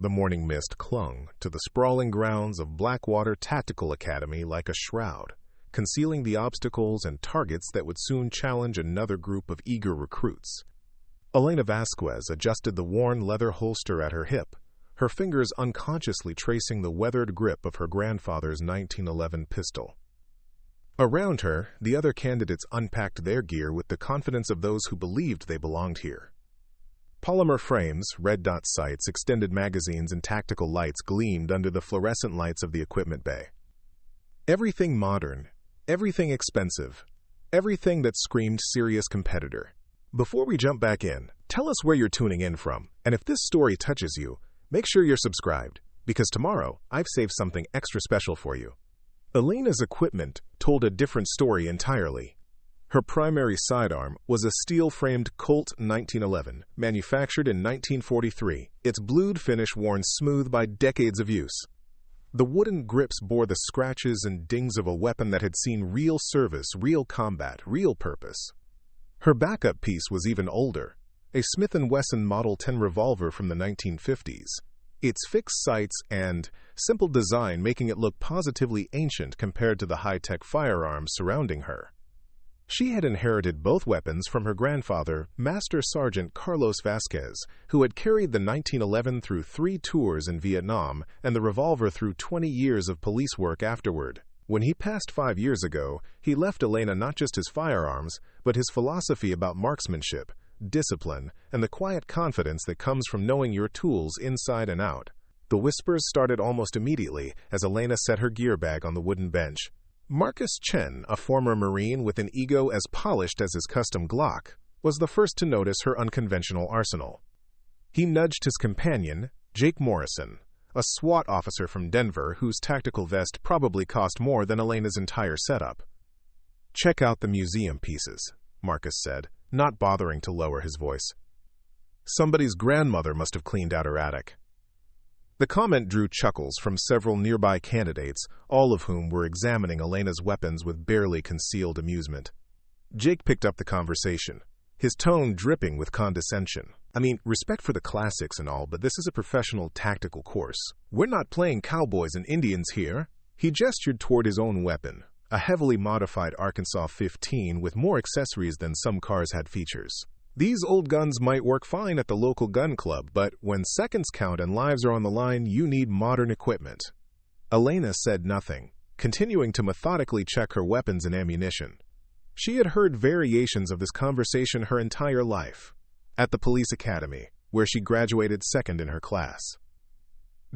The morning mist clung to the sprawling grounds of Blackwater Tactical Academy like a shroud, concealing the obstacles and targets that would soon challenge another group of eager recruits. Elena Vasquez adjusted the worn leather holster at her hip, her fingers unconsciously tracing the weathered grip of her grandfather's 1911 pistol. Around her, the other candidates unpacked their gear with the confidence of those who believed they belonged here. Polymer frames, red dot sights, extended magazines, and tactical lights gleamed under the fluorescent lights of the equipment bay. Everything modern, everything expensive, everything that screamed serious competitor. Before we jump back in, tell us where you're tuning in from, and if this story touches you, make sure you're subscribed, because tomorrow I've saved something extra special for you. Elena's equipment told a different story entirely. Her primary sidearm was a steel-framed Colt 1911, manufactured in 1943, its blued finish worn smooth by decades of use. The wooden grips bore the scratches and dings of a weapon that had seen real service, real combat, real purpose. Her backup piece was even older, a Smith & Wesson Model 10 revolver from the 1950s, its fixed sights and simple design making it look positively ancient compared to the high-tech firearms surrounding her. She had inherited both weapons from her grandfather, Master Sergeant Carlos Vasquez, who had carried the 1911 through 3 tours in Vietnam and the revolver through 20 years of police work afterward. When he passed 5 years ago, he left Elena not just his firearms, but his philosophy about marksmanship, discipline, and the quiet confidence that comes from knowing your tools inside and out. The whispers started almost immediately as Elena set her gear bag on the wooden bench. Chen, a former Marine with an ego as polished as his custom Glock, was the first to notice her unconventional arsenal. He nudged his companion, Jake Morrison, a SWAT officer from Denver whose tactical vest probably cost more than Elena's entire setup. "Check out the museum pieces," Marcus said, not bothering to lower his voice. "Somebody's grandmother must have cleaned out her attic." The comment drew chuckles from several nearby candidates, all of whom were examining Elena's weapons with barely concealed amusement. Jake picked up the conversation, his tone dripping with condescension. "I mean, respect for the classics and all, but this is a professional tactical course. We're not playing cowboys and Indians here." He gestured toward his own weapon, a heavily modified Arkansas 15 with more accessories than some cars had features. "These old guns might work fine at the local gun club, but when seconds count and lives are on the line, you need modern equipment." Elena said nothing, continuing to methodically check her weapons and ammunition. She had heard variations of this conversation her entire life, at the police academy, where she graduated second in her class.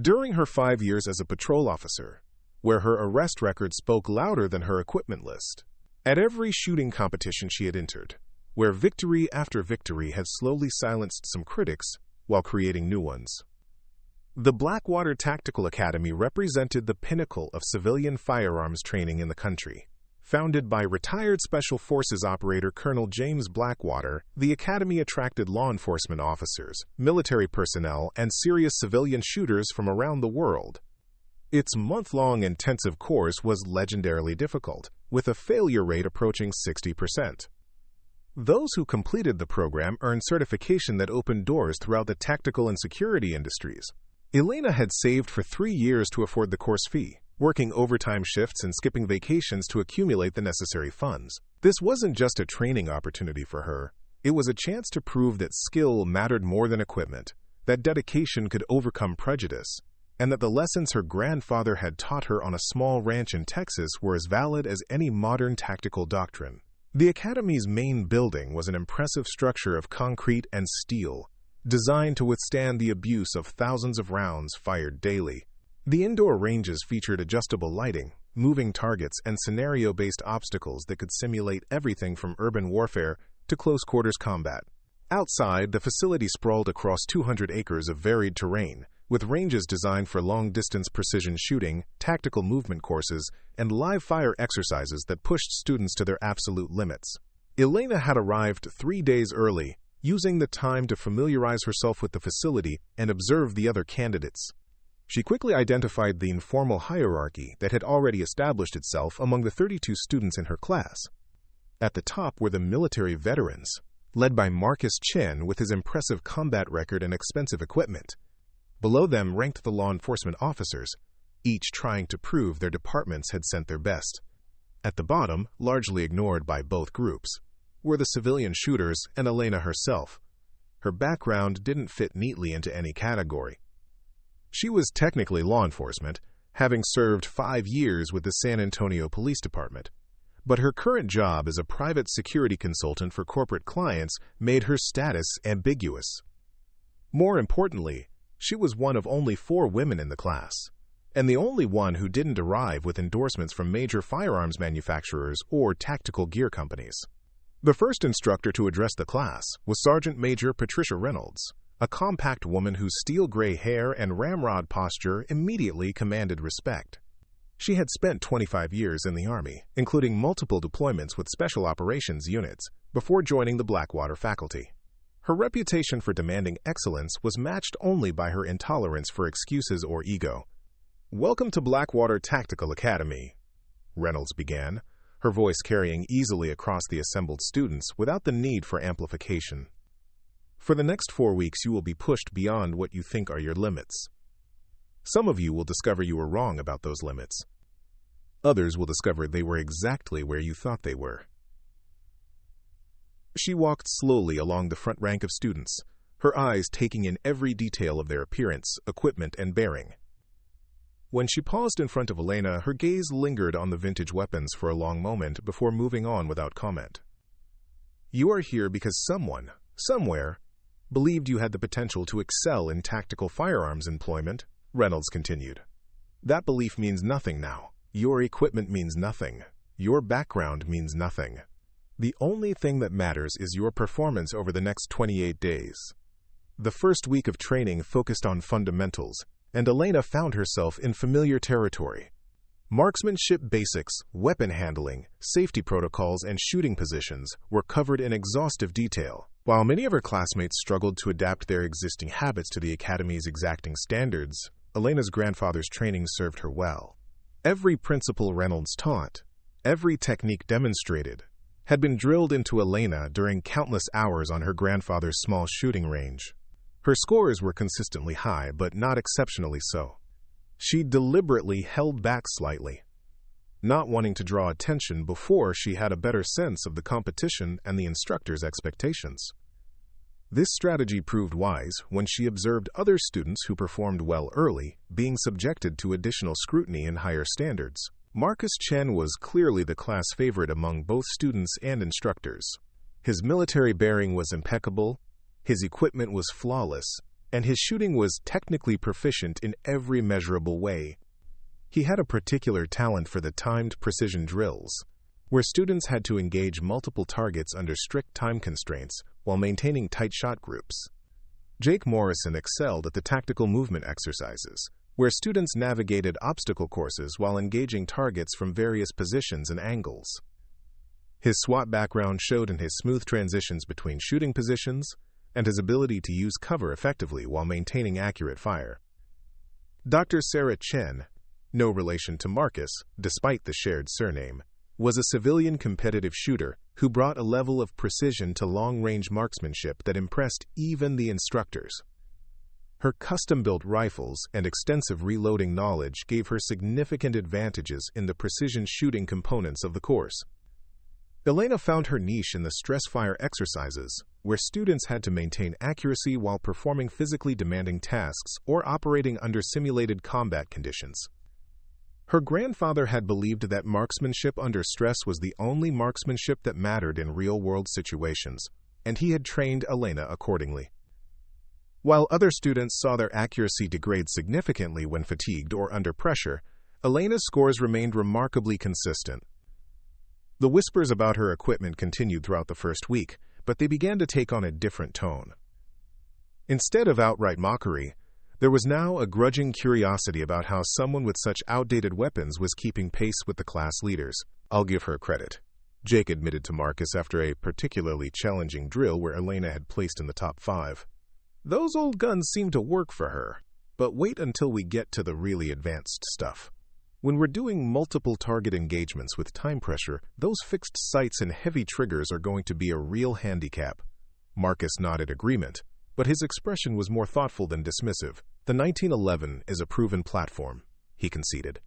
During her 5 years as a patrol officer, where her arrest record spoke louder than her equipment list. At every shooting competition she had entered, where victory after victory had slowly silenced some critics while creating new ones. The Blackwater Tactical Academy represented the pinnacle of civilian firearms training in the country. Founded by retired Special Forces operator Colonel James Blackwater, the academy attracted law enforcement officers, military personnel, and serious civilian shooters from around the world. Its month-long intensive course was legendarily difficult, with a failure rate approaching 60%. Those who completed the program earned certification that opened doors throughout the tactical and security industries. Elena had saved for 3 years to afford the course fee, working overtime shifts and skipping vacations to accumulate the necessary funds. This wasn't just a training opportunity for her. It was a chance to prove that skill mattered more than equipment, that dedication could overcome prejudice, and that the lessons her grandfather had taught her on a small ranch in Texas were as valid as any modern tactical doctrine. The academy's main building was an impressive structure of concrete and steel, designed to withstand the abuse of thousands of rounds fired daily. The indoor ranges featured adjustable lighting, moving targets, and scenario-based obstacles that could simulate everything from urban warfare to close-quarters combat. Outside, the facility sprawled across 200 acres of varied terrain, with ranges designed for long-distance precision shooting, tactical movement courses, and live-fire exercises that pushed students to their absolute limits. Elena had arrived 3 days early, using the time to familiarize herself with the facility and observe the other candidates. She quickly identified the informal hierarchy that had already established itself among the 32 students in her class. At the top were the military veterans, led by Chen with his impressive combat record and expensive equipment. Below them ranked the law enforcement officers, each trying to prove their departments had sent their best. At the bottom, largely ignored by both groups, were the civilian shooters and Elena herself. Her background didn't fit neatly into any category. She was technically law enforcement, having served 5 years with the San Antonio Police Department, but her current job as a private security consultant for corporate clients made her status ambiguous. More importantly, she was one of only 4 women in the class, and the only one who didn't arrive with endorsements from major firearms manufacturers or tactical gear companies. The first instructor to address the class was Sergeant Major Patricia Reynolds, a compact woman whose steel-gray hair and ramrod posture immediately commanded respect. She had spent 25 years in the Army, including multiple deployments with Special Operations units, before joining the Blackwater faculty. Her reputation for demanding excellence was matched only by her intolerance for excuses or ego. "Welcome to Blackwater Tactical Academy," Reynolds began, her voice carrying easily across the assembled students without the need for amplification. "For the next 4 weeks, you will be pushed beyond what you think are your limits. Some of you will discover you were wrong about those limits. Others will discover they were exactly where you thought they were." She walked slowly along the front rank of students, her eyes taking in every detail of their appearance, equipment, and bearing. When she paused in front of Elena, her gaze lingered on the vintage weapons for a long moment before moving on without comment. "You are here because someone, somewhere, believed you had the potential to excel in tactical firearms employment," Reynolds continued. "That belief means nothing now. Your equipment means nothing. Your background means nothing. The only thing that matters is your performance over the next 28 days. The first week of training focused on fundamentals, and Elena found herself in familiar territory. Marksmanship basics, weapon handling, safety protocols, and shooting positions were covered in exhaustive detail. While many of her classmates struggled to adapt their existing habits to the Academy's exacting standards, Elena's grandfather's training served her well. Every principle Reynolds taught, every technique demonstrated, had been drilled into Elena during countless hours on her grandfather's small shooting range. Her scores were consistently high, but not exceptionally so. She deliberately held back slightly, not wanting to draw attention before she had a better sense of the competition and the instructor's expectations. This strategy proved wise when she observed other students who performed well early being subjected to additional scrutiny and higher standards. Marcus Chen was clearly the class favorite among both students and instructors. His military bearing was impeccable, his equipment was flawless, and his shooting was technically proficient in every measurable way. He had a particular talent for the timed precision drills, where students had to engage multiple targets under strict time constraints while maintaining tight shot groups. Jake Morrison excelled at the tactical movement exercises, where students navigated obstacle courses while engaging targets from various positions and angles. His SWAT background showed in his smooth transitions between shooting positions and his ability to use cover effectively while maintaining accurate fire. Dr. Sarah Chen, no relation to Marcus, despite the shared surname, was a civilian competitive shooter who brought a level of precision to long-range marksmanship that impressed even the instructors. Her custom-built rifles and extensive reloading knowledge gave her significant advantages in the precision shooting components of the course. Elena found her niche in the stress-fire exercises, where students had to maintain accuracy while performing physically demanding tasks or operating under simulated combat conditions. Her grandfather had believed that marksmanship under stress was the only marksmanship that mattered in real-world situations, and he had trained Elena accordingly. While other students saw their accuracy degrade significantly when fatigued or under pressure, Elena's scores remained remarkably consistent. The whispers about her equipment continued throughout the first week, but they began to take on a different tone. Instead of outright mockery, there was now a grudging curiosity about how someone with such outdated weapons was keeping pace with the class leaders. "I'll give her credit," Jake admitted to Marcus after a particularly challenging drill where Elena had placed in the top 5. "Those old guns seem to work for her, but wait until we get to the really advanced stuff. When we're doing multiple target engagements with time pressure, those fixed sights and heavy triggers are going to be a real handicap." Marcus nodded agreement, but his expression was more thoughtful than dismissive. The 1911 is a proven platform, he conceded.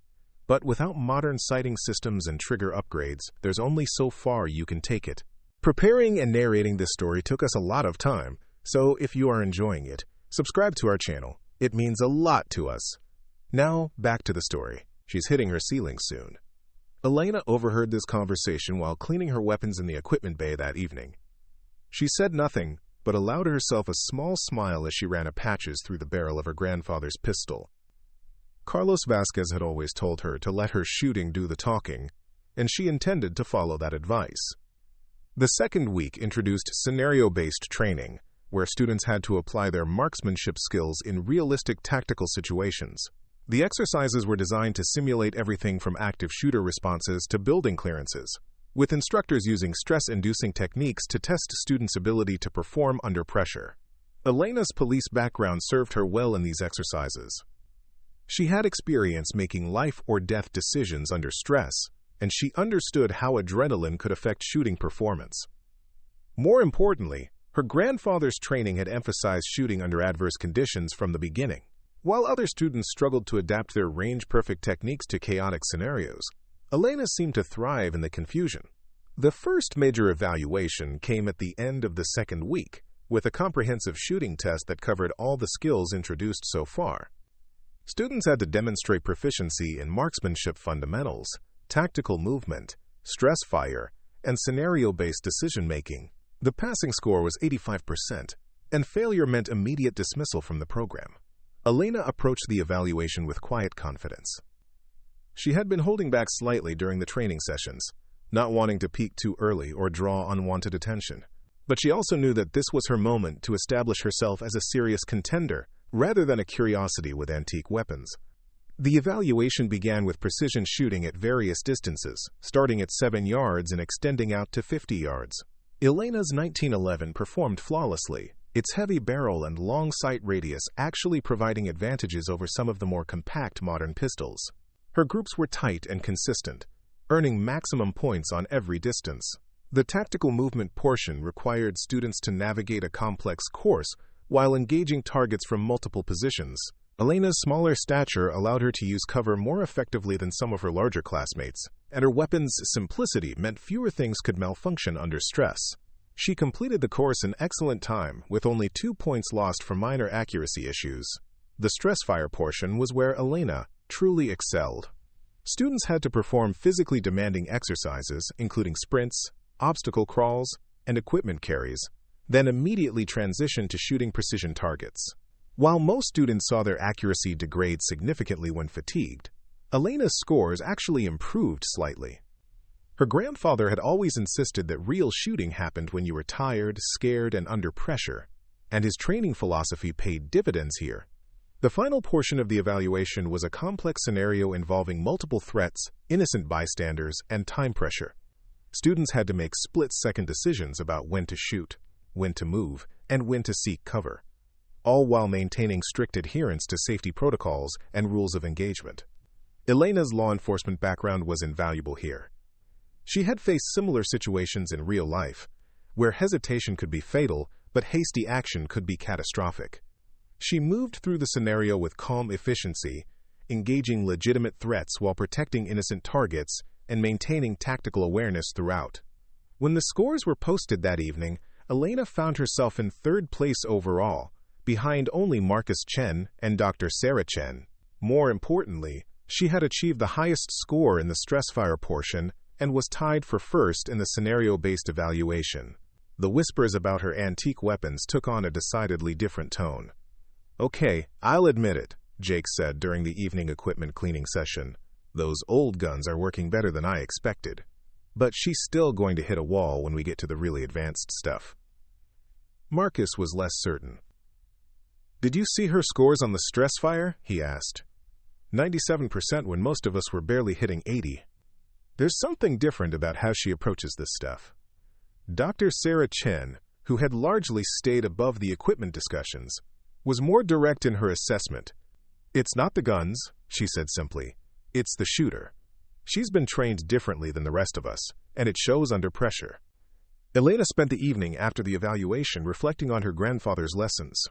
But without modern sighting systems and trigger upgrades, there's only so far you can take it. Preparing and narrating this story took us a lot of time, so if you are enjoying it, subscribe to our channel. It means a lot to us. Now, back to the story. She's hitting her ceiling soon. Elena overheard this conversation while cleaning her weapons in the equipment bay that evening. She said nothing, but allowed herself a small smile as she ran a patches through the barrel of her grandfather's pistol. Carlos Vasquez had always told her to let her shooting do the talking, and she intended to follow that advice. The second week introduced scenario-based training, where students had to apply their marksmanship skills in realistic tactical situations. The exercises were designed to simulate everything from active shooter responses to building clearances, with instructors using stress-inducing techniques to test students' ability to perform under pressure. Elena's police background served her well in these exercises. She had experience making life-or-death decisions under stress, and she understood how adrenaline could affect shooting performance. More importantly, her grandfather's training had emphasized shooting under adverse conditions from the beginning. While other students struggled to adapt their range-perfect techniques to chaotic scenarios, Elena seemed to thrive in the confusion. The first major evaluation came at the end of the second week, with a comprehensive shooting test that covered all the skills introduced so far. Students had to demonstrate proficiency in marksmanship fundamentals, tactical movement, stress fire, and scenario-based decision-making. The passing score was 85%, and failure meant immediate dismissal from the program. Elena approached the evaluation with quiet confidence. She had been holding back slightly during the training sessions, not wanting to peak too early or draw unwanted attention. But she also knew that this was her moment to establish herself as a serious contender, rather than a curiosity with antique weapons. The evaluation began with precision shooting at various distances, starting at 7 yards and extending out to 50 yards. Elena's 1911 performed flawlessly, its heavy barrel and long sight radius actually providing advantages over some of the more compact modern pistols. Her groups were tight and consistent, earning maximum points on every distance. The tactical movement portion required students to navigate a complex course while engaging targets from multiple positions. Elena's smaller stature allowed her to use cover more effectively than some of her larger classmates, and her weapon's simplicity meant fewer things could malfunction under stress. She completed the course in excellent time, with only 2 points lost for minor accuracy issues. The stress fire portion was where Elena truly excelled. Students had to perform physically demanding exercises, including sprints, obstacle crawls, and equipment carries, then immediately transitioned to shooting precision targets. While most students saw their accuracy degrade significantly when fatigued, Elena's scores actually improved slightly. Her grandfather had always insisted that real shooting happened when you were tired, scared, and under pressure, and his training philosophy paid dividends here. The final portion of the evaluation was a complex scenario involving multiple threats, innocent bystanders, and time pressure. Students had to make split-second decisions about when to shoot, when to move, and when to seek cover, all while maintaining strict adherence to safety protocols and rules of engagement. Elena's law enforcement background was invaluable here. She had faced similar situations in real life, where hesitation could be fatal, but hasty action could be catastrophic. She moved through the scenario with calm efficiency, engaging legitimate threats while protecting innocent targets and maintaining tactical awareness throughout. When the scores were posted that evening, Elena found herself in third place overall, behind only Marcus Chen and Dr. Sarah Chen. More importantly, she had achieved the highest score in the stress fire portion and was tied for first in the scenario-based evaluation. The whispers about her antique weapons took on a decidedly different tone. "Okay, I'll admit it," Jake said during the evening equipment cleaning session. "Those old guns are working better than I expected. But she's still going to hit a wall when we get to the really advanced stuff." Marcus was less certain. "Did you see her scores on the stress fire?" he asked. 97% when most of us were barely hitting 80. There's something different about how she approaches this stuff. Dr. Sarah Chen, who had largely stayed above the equipment discussions, was more direct in her assessment. "It's not the guns," she said simply. "It's the shooter. She's been trained differently than the rest of us, and it shows under pressure." Elena spent the evening after the evaluation reflecting on her grandfather's lessons.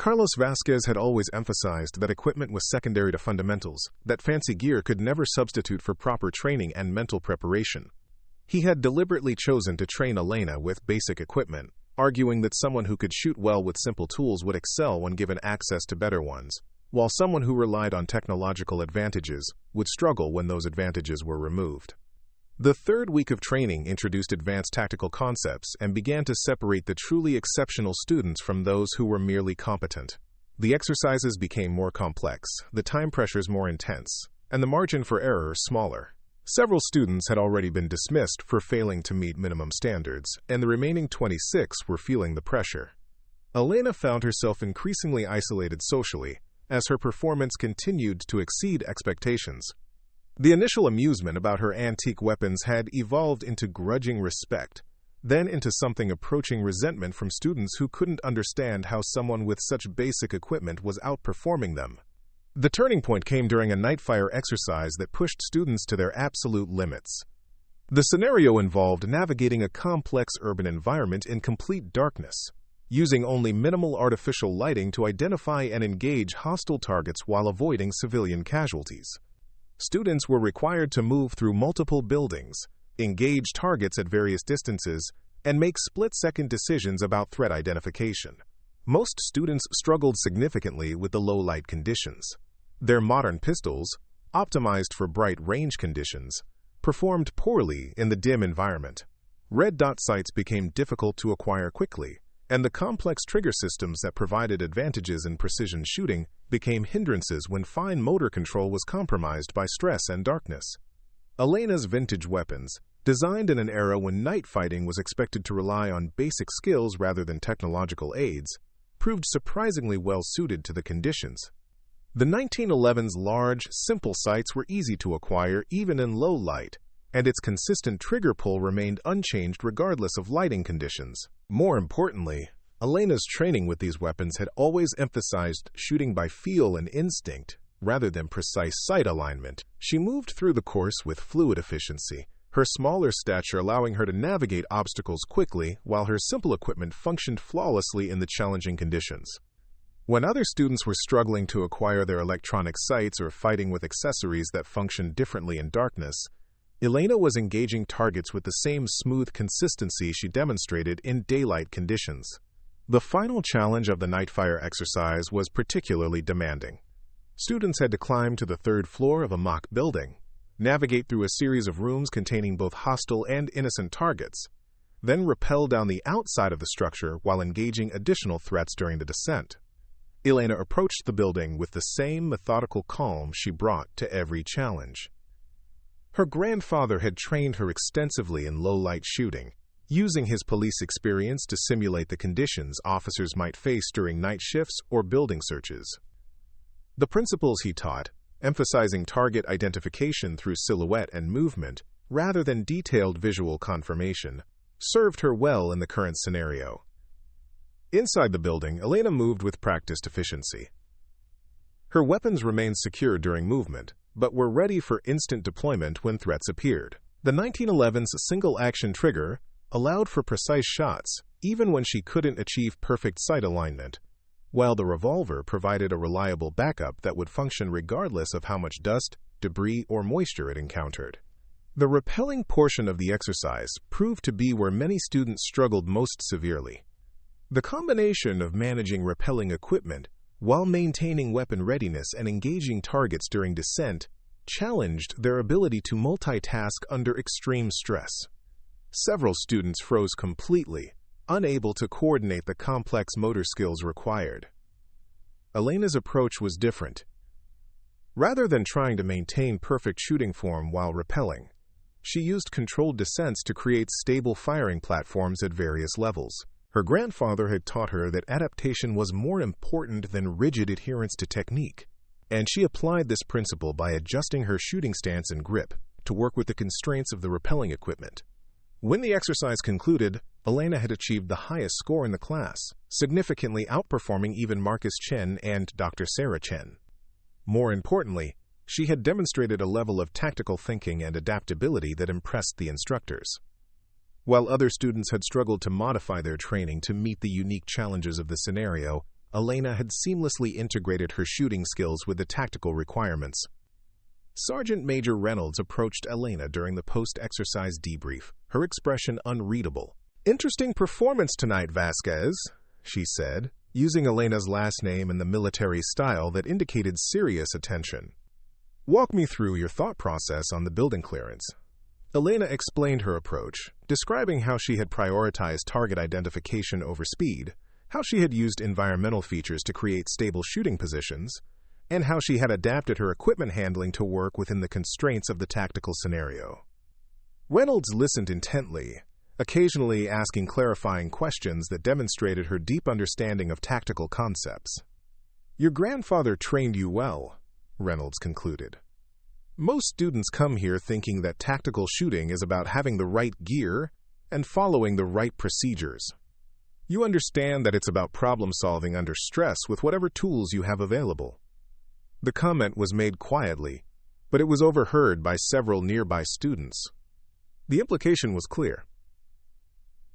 Carlos Vasquez had always emphasized that equipment was secondary to fundamentals, that fancy gear could never substitute for proper training and mental preparation. He had deliberately chosen to train Elena with basic equipment, arguing that someone who could shoot well with simple tools would excel when given access to better ones, while someone who relied on technological advantages would struggle when those advantages were removed. The third week of training introduced advanced tactical concepts and began to separate the truly exceptional students from those who were merely competent. The exercises became more complex, the time pressures more intense, and the margin for error smaller. Several students had already been dismissed for failing to meet minimum standards, and the remaining 26 were feeling the pressure. Elena found herself increasingly isolated socially as her performance continued to exceed expectations. The initial amusement about her antique weapons had evolved into grudging respect, then into something approaching resentment from students who couldn't understand how someone with such basic equipment was outperforming them. The turning point came during a night fire exercise that pushed students to their absolute limits. The scenario involved navigating a complex urban environment in complete darkness, using only minimal artificial lighting to identify and engage hostile targets while avoiding civilian casualties. Students were required to move through multiple buildings, engage targets at various distances, and make split-second decisions about threat identification. Most students struggled significantly with the low-light conditions. Their modern pistols, optimized for bright range conditions, performed poorly in the dim environment. Red dot sights became difficult to acquire quickly, and the complex trigger systems that provided advantages in precision shooting became hindrances when fine motor control was compromised by stress and darkness. Elena's vintage weapons, designed in an era when night fighting was expected to rely on basic skills rather than technological aids, proved surprisingly well suited to the conditions. The 1911's large, simple sights were easy to acquire even in low light, and its consistent trigger pull remained unchanged regardless of lighting conditions. More importantly, Elena's training with these weapons had always emphasized shooting by feel and instinct, rather than precise sight alignment. She moved through the course with fluid efficiency, her smaller stature allowing her to navigate obstacles quickly, while her simple equipment functioned flawlessly in the challenging conditions. When other students were struggling to acquire their electronic sights or fighting with accessories that functioned differently in darkness, Elena was engaging targets with the same smooth consistency she demonstrated in daylight conditions. The final challenge of the night fire exercise was particularly demanding. Students had to climb to the third floor of a mock building, navigate through a series of rooms containing both hostile and innocent targets, then rappel down the outside of the structure while engaging additional threats during the descent. Elena approached the building with the same methodical calm she brought to every challenge. Her grandfather had trained her extensively in low-light shooting, using his police experience to simulate the conditions officers might face during night shifts or building searches. The principles he taught, emphasizing target identification through silhouette and movement rather than detailed visual confirmation, served her well in the current scenario. Inside the building, Elena moved with practiced efficiency. Her weapons remained secure during movement, but were ready for instant deployment when threats appeared. The 1911's single-action trigger allowed for precise shots, even when she couldn't achieve perfect sight alignment, while the revolver provided a reliable backup that would function regardless of how much dust, debris, or moisture it encountered. The rappelling portion of the exercise proved to be where many students struggled most severely. The combination of managing rappelling equipment while maintaining weapon readiness and engaging targets during descent challenged their ability to multitask under extreme stress. Several students froze completely, unable to coordinate the complex motor skills required. Elena's approach was different. Rather than trying to maintain perfect shooting form while rappelling, she used controlled descents to create stable firing platforms at various levels. Her grandfather had taught her that adaptation was more important than rigid adherence to technique, and she applied this principle by adjusting her shooting stance and grip to work with the constraints of the rappelling equipment. When the exercise concluded, Elena had achieved the highest score in the class, significantly outperforming even Marcus Chen and Dr. Sarah Chen. More importantly, she had demonstrated a level of tactical thinking and adaptability that impressed the instructors. While other students had struggled to modify their training to meet the unique challenges of the scenario, Elena had seamlessly integrated her shooting skills with the tactical requirements. Sergeant Major Reynolds approached Elena during the post-exercise debrief, her expression unreadable. "Interesting performance tonight, Vasquez," she said, using Elena's last name in the military style that indicated serious attention. "Walk me through your thought process on the building clearance." Elena explained her approach, describing how she had prioritized target identification over speed, how she had used environmental features to create stable shooting positions, and how she had adapted her equipment handling to work within the constraints of the tactical scenario. Reynolds listened intently, occasionally asking clarifying questions that demonstrated her deep understanding of tactical concepts. "Your grandfather trained you well," Reynolds concluded. "Most students come here thinking that tactical shooting is about having the right gear and following the right procedures. You understand that it's about problem-solving under stress with whatever tools you have available." The comment was made quietly, but it was overheard by several nearby students. The implication was clear.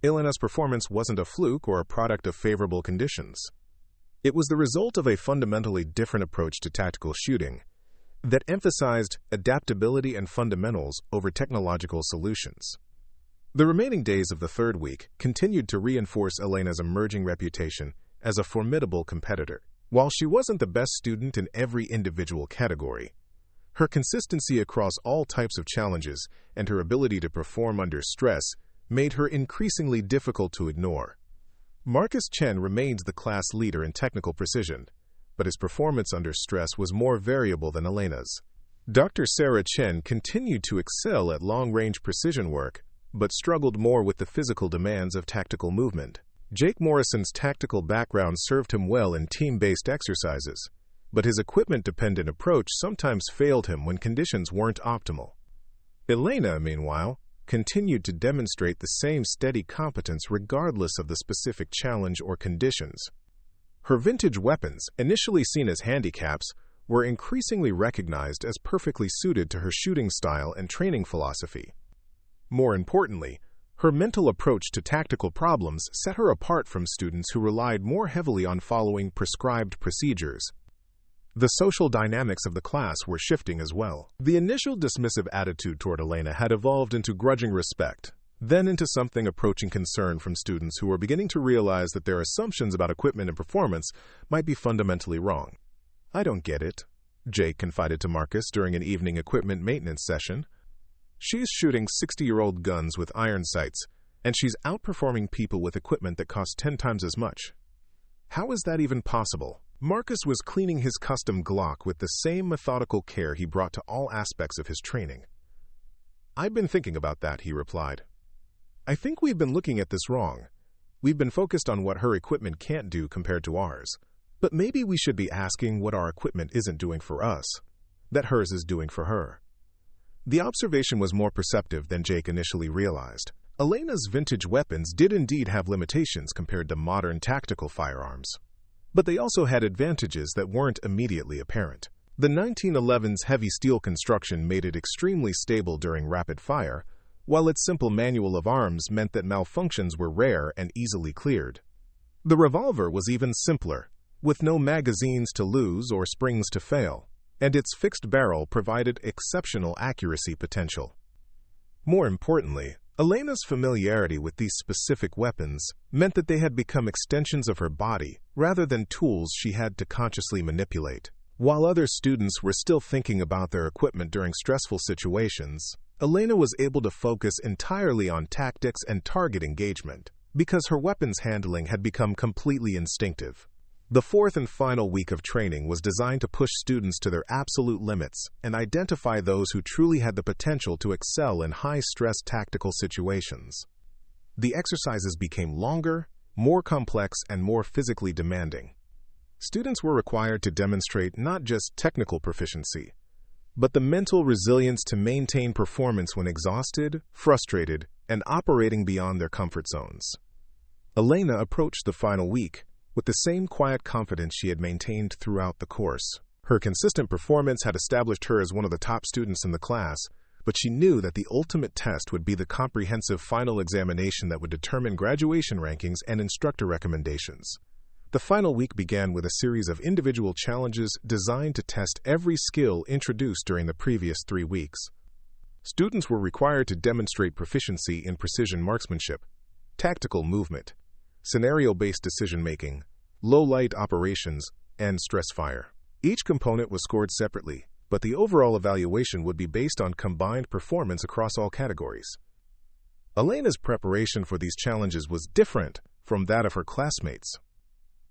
Elena's performance wasn't a fluke or a product of favorable conditions. It was the result of a fundamentally different approach to tactical shooting that emphasized adaptability and fundamentals over technological solutions. The remaining days of the third week continued to reinforce Elena's emerging reputation as a formidable competitor. While she wasn't the best student in every individual category, her consistency across all types of challenges and her ability to perform under stress made her increasingly difficult to ignore. Marcus Chen remains the class leader in technical precision, but his performance under stress was more variable than Elena's. Dr. Sarah Chen continued to excel at long-range precision work, but struggled more with the physical demands of tactical movement. Jake Morrison's tactical background served him well in team-based exercises, but his equipment-dependent approach sometimes failed him when conditions weren't optimal. Elena, meanwhile, continued to demonstrate the same steady competence regardless of the specific challenge or conditions. Her vintage weapons, initially seen as handicaps, were increasingly recognized as perfectly suited to her shooting style and training philosophy. More importantly, her mental approach to tactical problems set her apart from students who relied more heavily on following prescribed procedures. The social dynamics of the class were shifting as well. The initial dismissive attitude toward Elena had evolved into grudging respect, then into something approaching concern from students who were beginning to realize that their assumptions about equipment and performance might be fundamentally wrong. "I don't get it," Jake confided to Marcus during an evening equipment maintenance session. "She's shooting 60-year-old guns with iron sights, and she's outperforming people with equipment that costs 10 times as much. How is that even possible?" Marcus was cleaning his custom Glock with the same methodical care he brought to all aspects of his training. "I've been thinking about that," he replied. "I think we've been looking at this wrong. We've been focused on what her equipment can't do compared to ours. But maybe we should be asking what our equipment isn't doing for us, that hers is doing for her." The observation was more perceptive than Jake initially realized. Elena's vintage weapons did indeed have limitations compared to modern tactical firearms, but they also had advantages that weren't immediately apparent. The 1911's heavy steel construction made it extremely stable during rapid fire, while its simple manual of arms meant that malfunctions were rare and easily cleared. The revolver was even simpler, with no magazines to lose or springs to fail, and its fixed barrel provided exceptional accuracy potential. More importantly, Elena's familiarity with these specific weapons meant that they had become extensions of her body rather than tools she had to consciously manipulate. While other students were still thinking about their equipment during stressful situations, Elena was able to focus entirely on tactics and target engagement because her weapons handling had become completely instinctive. The fourth and final week of training was designed to push students to their absolute limits and identify those who truly had the potential to excel in high-stress tactical situations. The exercises became longer, more complex, and more physically demanding. Students were required to demonstrate not just technical proficiency, but the mental resilience to maintain performance when exhausted, frustrated, and operating beyond their comfort zones. Elena approached the final week with the same quiet confidence she had maintained throughout the course. Her consistent performance had established her as one of the top students in the class, but she knew that the ultimate test would be the comprehensive final examination that would determine graduation rankings and instructor recommendations. The final week began with a series of individual challenges designed to test every skill introduced during the previous 3 weeks. Students were required to demonstrate proficiency in precision marksmanship, tactical movement, scenario-based decision-making, low-light operations, and stress fire. Each component was scored separately, but the overall evaluation would be based on combined performance across all categories. Elena's preparation for these challenges was different from that of her classmates.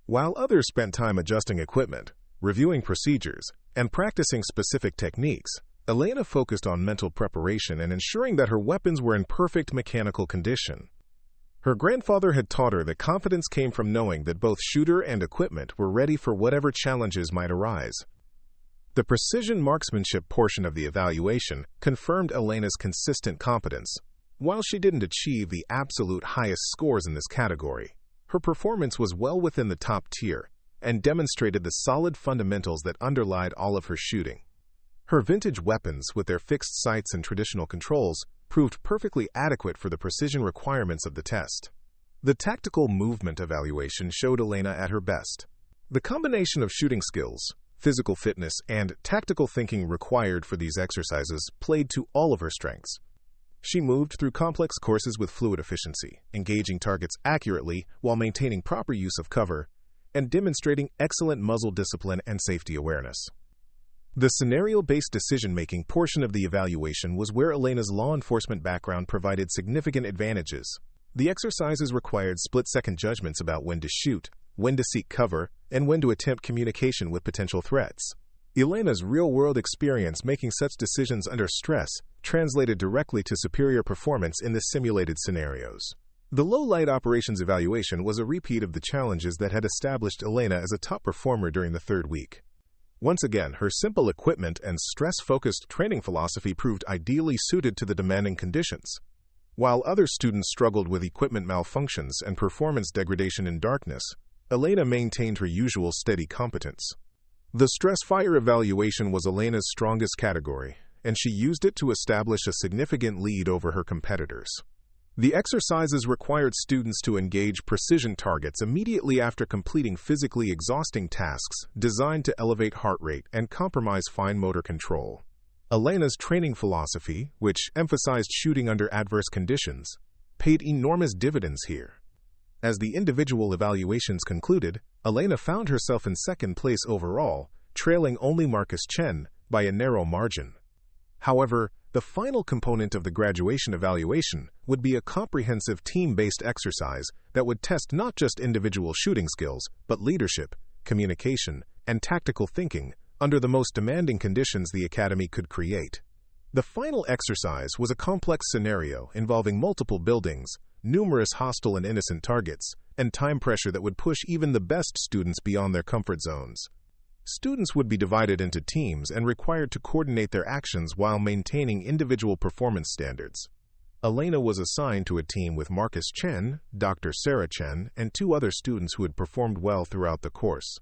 While others spent time adjusting equipment, reviewing procedures, and practicing specific techniques, Elena focused on mental preparation and ensuring that her weapons were in perfect mechanical condition. Her grandfather had taught her that confidence came from knowing that both shooter and equipment were ready for whatever challenges might arise. The precision marksmanship portion of the evaluation confirmed Elena's consistent competence. While she didn't achieve the absolute highest scores in this category, her performance was well within the top tier and demonstrated the solid fundamentals that underlied all of her shooting. Her vintage weapons, with their fixed sights and traditional controls, proved perfectly adequate for the precision requirements of the test. The tactical movement evaluation showed Elena at her best. The combination of shooting skills, physical fitness, and tactical thinking required for these exercises played to all of her strengths. She moved through complex courses with fluid efficiency, engaging targets accurately while maintaining proper use of cover, and demonstrating excellent muzzle discipline and safety awareness. The scenario-based decision-making portion of the evaluation was where Elena's law enforcement background provided significant advantages. The exercises required split-second judgments about when to shoot, when to seek cover, and when to attempt communication with potential threats. Elena's real-world experience making such decisions under stress translated directly to superior performance in the simulated scenarios. The low-light operations evaluation was a repeat of the challenges that had established Elena as a top performer during the 3rd week. Once again, her simple equipment and stress-focused training philosophy proved ideally suited to the demanding conditions. While other students struggled with equipment malfunctions and performance degradation in darkness, Elena maintained her usual steady competence. The stress fire evaluation was Elena's strongest category, and she used it to establish a significant lead over her competitors. The exercises required students to engage precision targets immediately after completing physically exhausting tasks designed to elevate heart rate and compromise fine motor control. Elena's training philosophy, which emphasized shooting under adverse conditions, paid enormous dividends here. As the individual evaluations concluded, Elena found herself in 2nd place overall, trailing only Chen by a narrow margin. However, the final component of the graduation evaluation would be a comprehensive team-based exercise that would test not just individual shooting skills, but leadership, communication, and tactical thinking under the most demanding conditions the Academy could create. The final exercise was a complex scenario involving multiple buildings, numerous hostile and innocent targets, and time pressure that would push even the best students beyond their comfort zones. Students would be divided into teams and required to coordinate their actions while maintaining individual performance standards. Elena was assigned to a team with Chen, Dr. Sarah Chen, and 2 other students who had performed well throughout the course.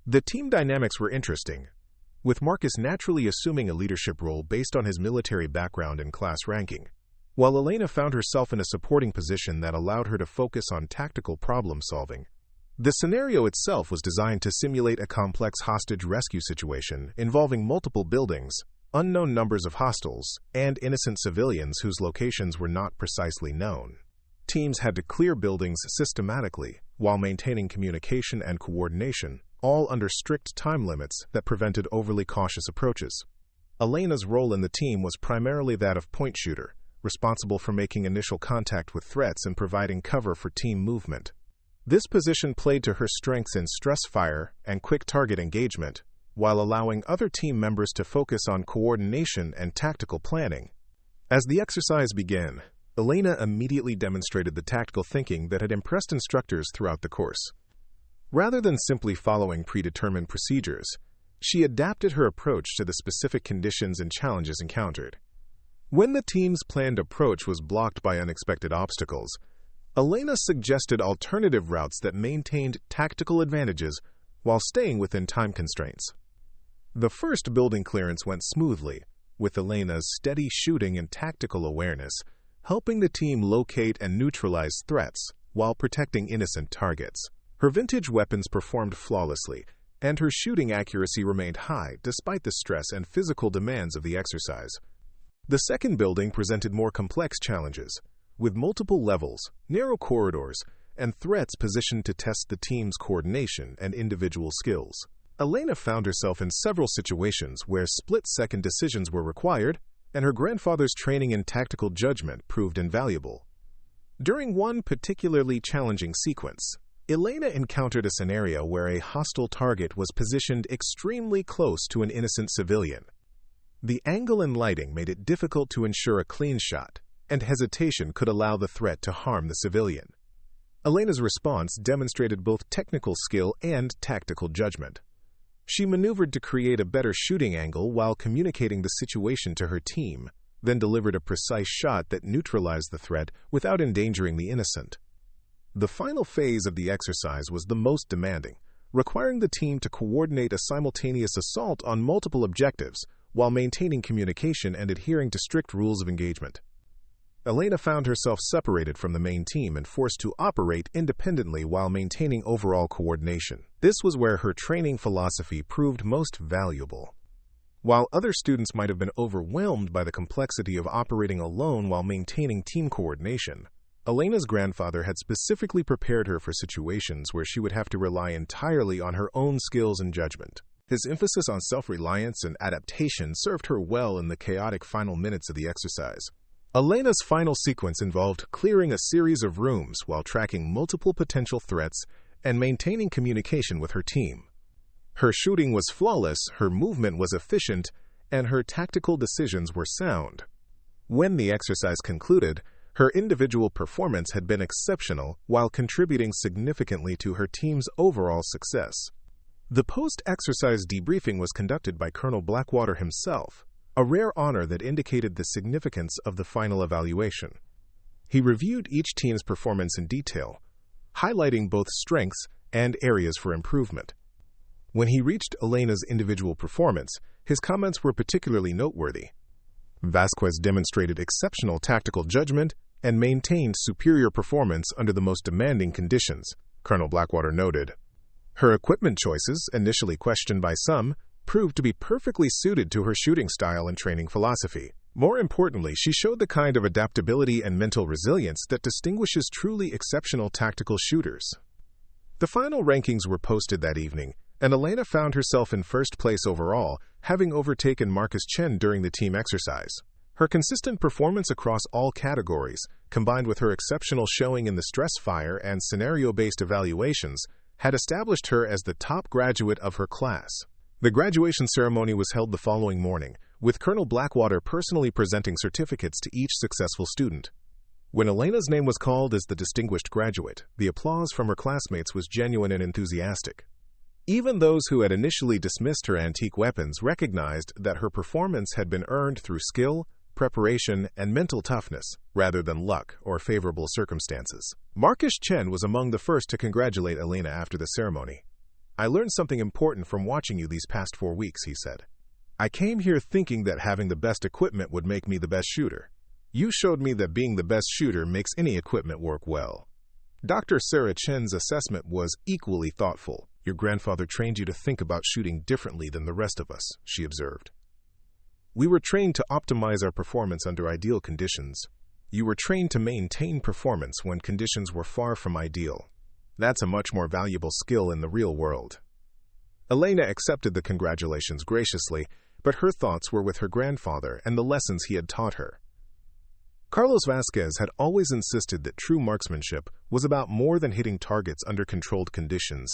The team dynamics were interesting, with Marcus naturally assuming a leadership role based on his military background and class ranking, while Elena found herself in a supporting position that allowed her to focus on tactical problem-solving. The scenario itself was designed to simulate a complex hostage rescue situation involving multiple buildings, unknown numbers of hostiles, and innocent civilians whose locations were not precisely known. Teams had to clear buildings systematically while maintaining communication and coordination, all under strict time limits that prevented overly cautious approaches. Elena's role in the team was primarily that of point shooter, responsible for making initial contact with threats and providing cover for team movement. This position played to her strengths in stress fire and quick target engagement, while allowing other team members to focus on coordination and tactical planning. As the exercise began, Elena immediately demonstrated the tactical thinking that had impressed instructors throughout the course. Rather than simply following predetermined procedures, she adapted her approach to the specific conditions and challenges encountered. When the team's planned approach was blocked by unexpected obstacles, Elena suggested alternative routes that maintained tactical advantages while staying within time constraints. The first building clearance went smoothly, with Elena's steady shooting and tactical awareness helping the team locate and neutralize threats while protecting innocent targets. Her vintage weapons performed flawlessly, and her shooting accuracy remained high despite the stress and physical demands of the exercise. The second building presented more complex challenges, with multiple levels, narrow corridors, and threats positioned to test the team's coordination and individual skills. Elena found herself in several situations where split-second decisions were required, and her grandfather's training in tactical judgment proved invaluable. During one particularly challenging sequence, Elena encountered a scenario where a hostile target was positioned extremely close to an innocent civilian. The angle and lighting made it difficult to ensure a clean shot, and hesitation could allow the threat to harm the civilian. Elena's response demonstrated both technical skill and tactical judgment. She maneuvered to create a better shooting angle while communicating the situation to her team, then delivered a precise shot that neutralized the threat without endangering the innocent. The final phase of the exercise was the most demanding, requiring the team to coordinate a simultaneous assault on multiple objectives while maintaining communication and adhering to strict rules of engagement. Elena found herself separated from the main team and forced to operate independently while maintaining overall coordination. This was where her training philosophy proved most valuable. While other students might have been overwhelmed by the complexity of operating alone while maintaining team coordination, Elena's grandfather had specifically prepared her for situations where she would have to rely entirely on her own skills and judgment. His emphasis on self-reliance and adaptation served her well in the chaotic final minutes of the exercise. Elena's final sequence involved clearing a series of rooms while tracking multiple potential threats and maintaining communication with her team. Her shooting was flawless, her movement was efficient, and her tactical decisions were sound. When the exercise concluded, her individual performance had been exceptional while contributing significantly to her team's overall success. The post-exercise debriefing was conducted by Colonel Blackwater himself, a rare honor that indicated the significance of the final evaluation. He reviewed each team's performance in detail, highlighting both strengths and areas for improvement. When he reached Elena's individual performance, his comments were particularly noteworthy. Vasquez demonstrated exceptional tactical judgment and maintained superior performance under the most demanding conditions, Colonel Blackwater noted. Her equipment choices, initially questioned by some, proved to be perfectly suited to her shooting style and training philosophy. More importantly, she showed the kind of adaptability and mental resilience that distinguishes truly exceptional tactical shooters. The final rankings were posted that evening, and Elena found herself in first place overall, having overtaken Chen during the team exercise. Her consistent performance across all categories, combined with her exceptional showing in the stress fire and scenario-based evaluations, had established her as the top graduate of her class. The graduation ceremony was held the following morning, with Colonel Blackwater personally presenting certificates to each successful student. When Elena's name was called as the distinguished graduate, the applause from her classmates was genuine and enthusiastic. Even those who had initially dismissed her antique weapons recognized that her performance had been earned through skill, preparation, and mental toughness, rather than luck or favorable circumstances. Chen was among the first to congratulate Elena after the ceremony. "I learned something important from watching you these past 4 weeks," he said. "I came here thinking that having the best equipment would make me the best shooter. You showed me that being the best shooter makes any equipment work well." Dr. Sarah Chen's assessment was equally thoughtful. "Your grandfather trained you to think about shooting differently than the rest of us," she observed. "We were trained to optimize our performance under ideal conditions. You were trained to maintain performance when conditions were far from ideal. That's a much more valuable skill in the real world." Elena accepted the congratulations graciously, but her thoughts were with her grandfather and the lessons he had taught her. Carlos Vasquez had always insisted that true marksmanship was about more than hitting targets under controlled conditions.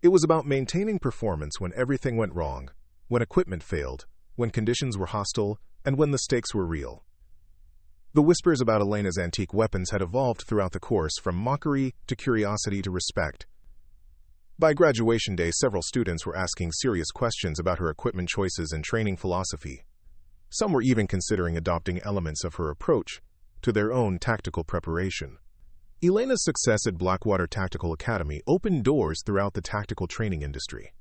It was about maintaining performance when everything went wrong, when equipment failed, when conditions were hostile, and when the stakes were real. The whispers about Elena's antique weapons had evolved throughout the course, from mockery to curiosity to respect. By graduation day, several students were asking serious questions about her equipment choices and training philosophy. Some were even considering adopting elements of her approach to their own tactical preparation. Elena's success at Blackwater Tactical Academy opened doors throughout the tactical training industry.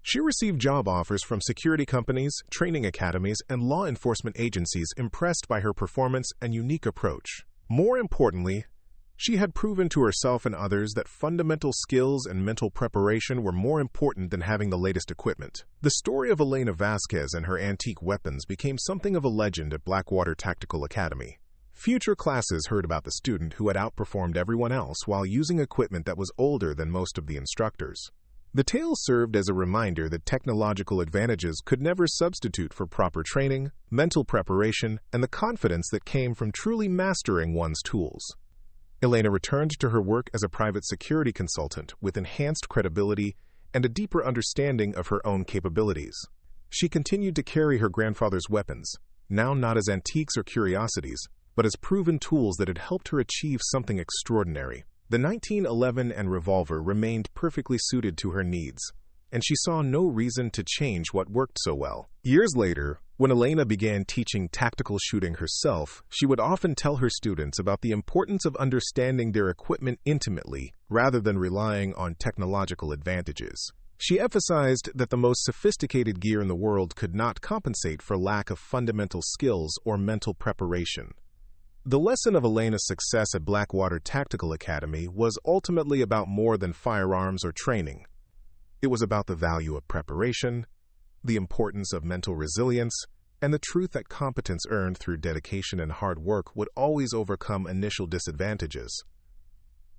She received job offers from security companies, training academies, and law enforcement agencies impressed by her performance and unique approach. More importantly, She had proven to herself and others that fundamental skills and mental preparation were more important than having the latest equipment. The story of Elena Vasquez and her antique weapons became something of a legend at Blackwater Tactical Academy. Future classes heard about the student who had outperformed everyone else while using equipment that was older than most of the instructors. The tale served as a reminder that technological advantages could never substitute for proper training, mental preparation, and the confidence that came from truly mastering one's tools. Elena returned to her work as a private security consultant with enhanced credibility and a deeper understanding of her own capabilities. She continued to carry her grandfather's weapons, now not as antiques or curiosities, but as proven tools that had helped her achieve something extraordinary. The 1911 and revolver remained perfectly suited to her needs, and she saw no reason to change what worked so well. Years later, when Elena began teaching tactical shooting herself, she would often tell her students about the importance of understanding their equipment intimately rather than relying on technological advantages. She emphasized that the most sophisticated gear in the world could not compensate for lack of fundamental skills or mental preparation. The lesson of Elena's success at Blackwater Tactical Academy was ultimately about more than firearms or training. It was about the value of preparation, the importance of mental resilience, and the truth that competence earned through dedication and hard work would always overcome initial disadvantages.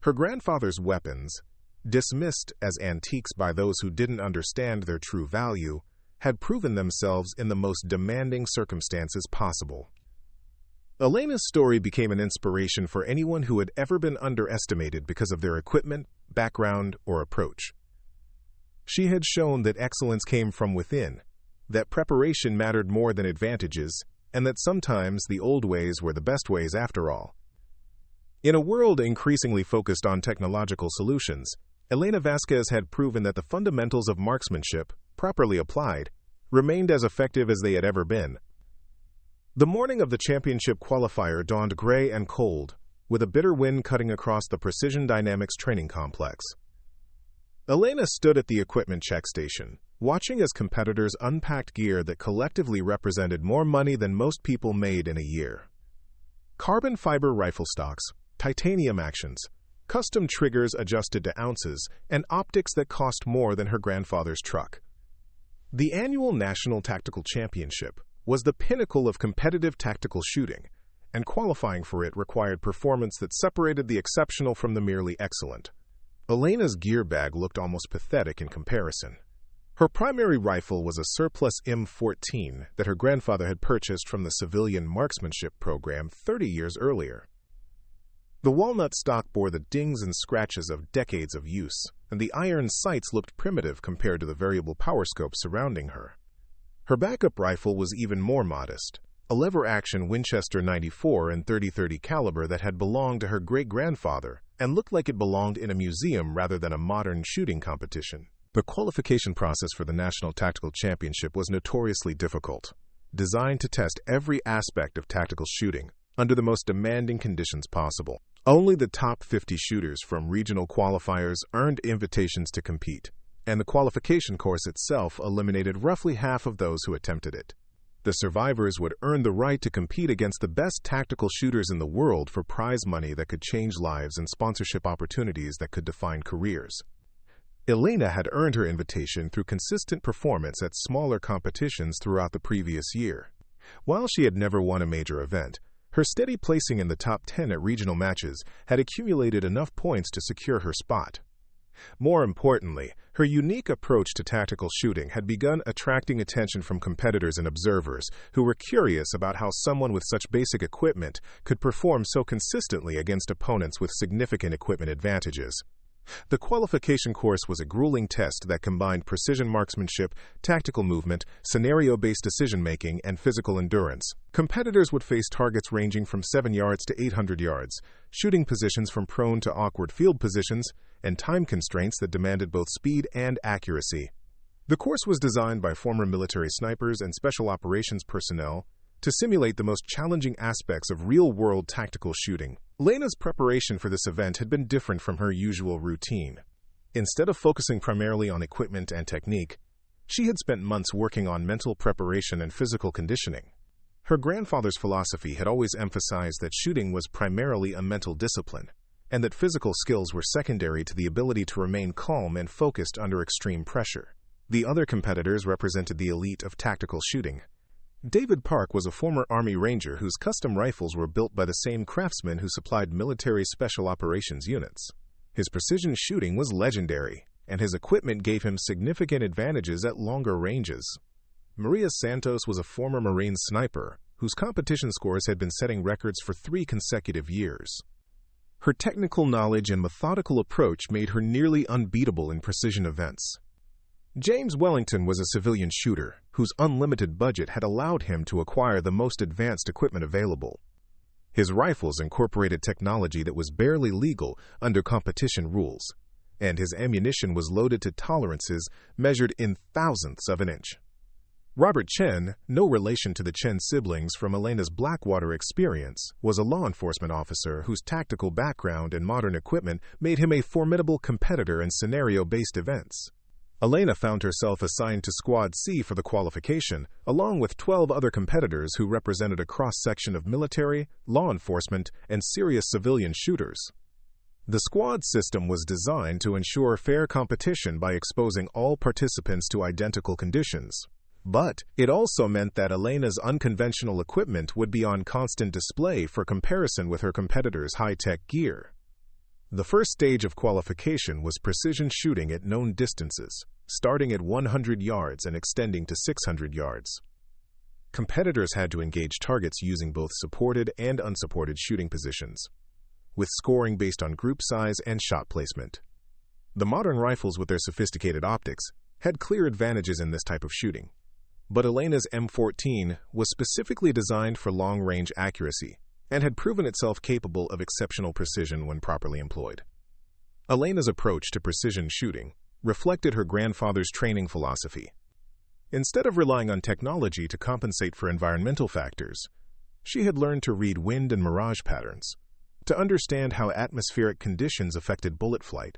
Her grandfather's weapons, dismissed as antiques by those who didn't understand their true value, had proven themselves in the most demanding circumstances possible. Elena's story became an inspiration for anyone who had ever been underestimated because of their equipment, background, or approach. She had shown that excellence came from within, that preparation mattered more than advantages, and that sometimes the old ways were the best ways after all. In a world increasingly focused on technological solutions, Elena Vasquez had proven that the fundamentals of marksmanship, properly applied, remained as effective as they had ever been. The morning of the championship qualifier dawned gray and cold, with a bitter wind cutting across the Precision Dynamics training complex. Elena stood at the equipment check station, watching as competitors unpacked gear that collectively represented more money than most people made in a year. Carbon fiber rifle stocks, titanium actions, custom triggers adjusted to ounces, and optics that cost more than her grandfather's truck. The annual National Tactical Championship was the pinnacle of competitive tactical shooting, and qualifying for it required performance that separated the exceptional from the merely excellent. Elena's gear bag looked almost pathetic in comparison. Her primary rifle was a surplus M14 that her grandfather had purchased from the civilian marksmanship program 30 years earlier. The walnut stock bore the dings and scratches of decades of use, and the iron sights looked primitive compared to the variable power scope surrounding her. Her backup rifle was even more modest, a lever-action Winchester 94 and .30-30 caliber that had belonged to her great-grandfather and looked like it belonged in a museum rather than a modern shooting competition. The qualification process for the National Tactical Championship was notoriously difficult, designed to test every aspect of tactical shooting under the most demanding conditions possible. Only the top 50 shooters from regional qualifiers earned invitations to compete, and the qualification course itself eliminated roughly half of those who attempted it. The survivors would earn the right to compete against the best tactical shooters in the world for prize money that could change lives and sponsorship opportunities that could define careers. Elena had earned her invitation through consistent performance at smaller competitions throughout the previous year. While she had never won a major event, her steady placing in the top 10 at regional matches had accumulated enough points to secure her spot. More importantly, her unique approach to tactical shooting had begun attracting attention from competitors and observers who were curious about how someone with such basic equipment could perform so consistently against opponents with significant equipment advantages. The qualification course was a grueling test that combined precision marksmanship, tactical movement, scenario-based decision-making, and physical endurance. Competitors would face targets ranging from 7 yards to 800 yards, shooting positions from prone to awkward field positions, and time constraints that demanded both speed and accuracy. The course was designed by former military snipers and special operations personnel to simulate the most challenging aspects of real-world tactical shooting. Elena's preparation for this event had been different from her usual routine. Instead of focusing primarily on equipment and technique, she had spent months working on mental preparation and physical conditioning. Her grandfather's philosophy had always emphasized that shooting was primarily a mental discipline, and that physical skills were secondary to the ability to remain calm and focused under extreme pressure. The other competitors represented the elite of tactical shooting. David Park was a former Army Ranger whose custom rifles were built by the same craftsmen who supplied military special operations units. His precision shooting was legendary, and his equipment gave him significant advantages at longer ranges. Maria Santos was a former Marine sniper whose competition scores had been setting records for 3 consecutive years. Her technical knowledge and methodical approach made her nearly unbeatable in precision events. James Wellington was a civilian shooter whose unlimited budget had allowed him to acquire the most advanced equipment available. His rifles incorporated technology that was barely legal under competition rules, and his ammunition was loaded to tolerances measured in thousandths of an inch. Robert Chen, no relation to the Chen siblings from Elena's Blackwater experience, was a law enforcement officer whose tactical background and modern equipment made him a formidable competitor in scenario-based events. Elena found herself assigned to Squad C for the qualification, along with 12 other competitors who represented a cross-section of military, law enforcement, and serious civilian shooters. The squad system was designed to ensure fair competition by exposing all participants to identical conditions. But it also meant that Elena's unconventional equipment would be on constant display for comparison with her competitors' high-tech gear. The first stage of qualification was precision shooting at known distances, starting at 100 yards and extending to 600 yards. Competitors had to engage targets using both supported and unsupported shooting positions, with scoring based on group size and shot placement. The modern rifles with their sophisticated optics had clear advantages in this type of shooting, but Elena's M14 was specifically designed for long-range accuracy and had proven itself capable of exceptional precision when properly employed. Elena's approach to precision shooting reflected her grandfather's training philosophy. Instead of relying on technology to compensate for environmental factors, she had learned to read wind and mirage patterns, to understand how atmospheric conditions affected bullet flight,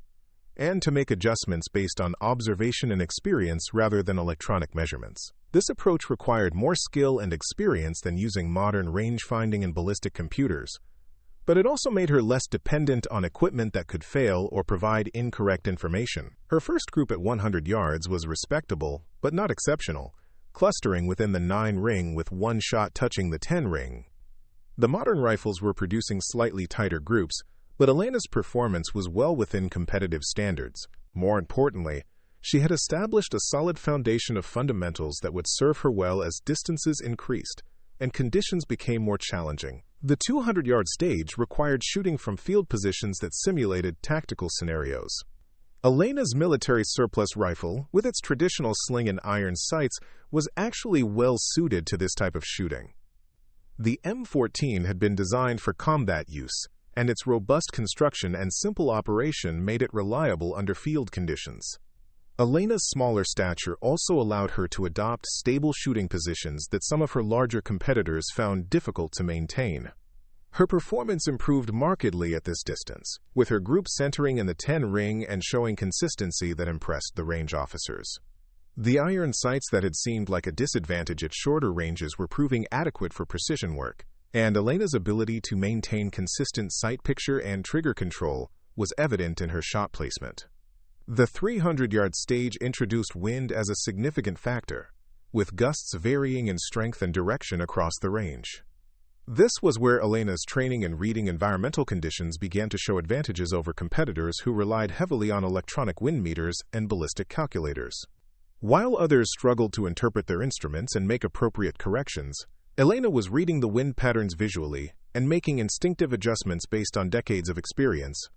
and to make adjustments based on observation and experience rather than electronic measurements. This approach required more skill and experience than using modern range-finding and ballistic computers, but it also made her less dependent on equipment that could fail or provide incorrect information. Her first group at 100 yards was respectable, but not exceptional, clustering within the 9 ring with one shot touching the 10 ring. The modern rifles were producing slightly tighter groups, but Elena's performance was well within competitive standards. More importantly, she had established a solid foundation of fundamentals that would serve her well as distances increased and conditions became more challenging. The 200-yard stage required shooting from field positions that simulated tactical scenarios. Elena's military surplus rifle, with its traditional sling and iron sights, was actually well suited to this type of shooting. The M14 had been designed for combat use, and its robust construction and simple operation made it reliable under field conditions. Elena's smaller stature also allowed her to adopt stable shooting positions that some of her larger competitors found difficult to maintain. Her performance improved markedly at this distance, with her group centering in the 10 ring and showing consistency that impressed the range officers. The iron sights that had seemed like a disadvantage at shorter ranges were proving adequate for precision work, and Elena's ability to maintain consistent sight picture and trigger control was evident in her shot placement. The 300-yard stage introduced wind as a significant factor, with gusts varying in strength and direction across the range. This was where Elena's training in reading environmental conditions began to show advantages over competitors who relied heavily on electronic wind meters and ballistic calculators. While others struggled to interpret their instruments and make appropriate corrections, Elena was reading the wind patterns visually and making instinctive adjustments based on decades of experience.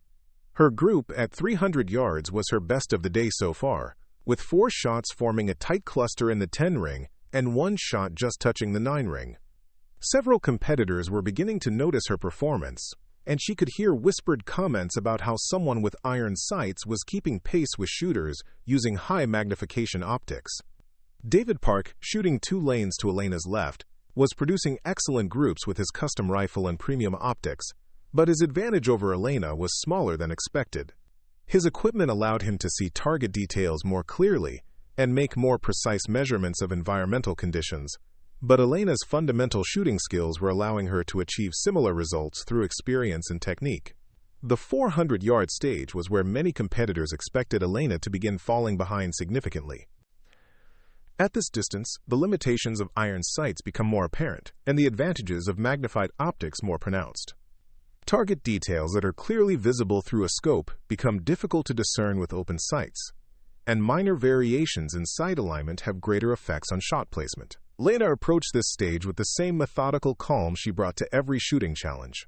Her group at 300 yards was her best of the day so far, with 4 shots forming a tight cluster in the 10 ring and 1 shot just touching the 9 ring. Several competitors were beginning to notice her performance, and she could hear whispered comments about how someone with iron sights was keeping pace with shooters using high magnification optics. David Park, shooting 2 lanes to Elena's left, was producing excellent groups with his custom rifle and premium optics, but his advantage over Elena was smaller than expected. His equipment allowed him to see target details more clearly and make more precise measurements of environmental conditions, but Elena's fundamental shooting skills were allowing her to achieve similar results through experience and technique. The 400-yard stage was where many competitors expected Elena to begin falling behind significantly. At this distance, the limitations of iron sights become more apparent, and the advantages of magnified optics more pronounced. Target details that are clearly visible through a scope become difficult to discern with open sights, and minor variations in sight alignment have greater effects on shot placement. Elena approached this stage with the same methodical calm she brought to every shooting challenge.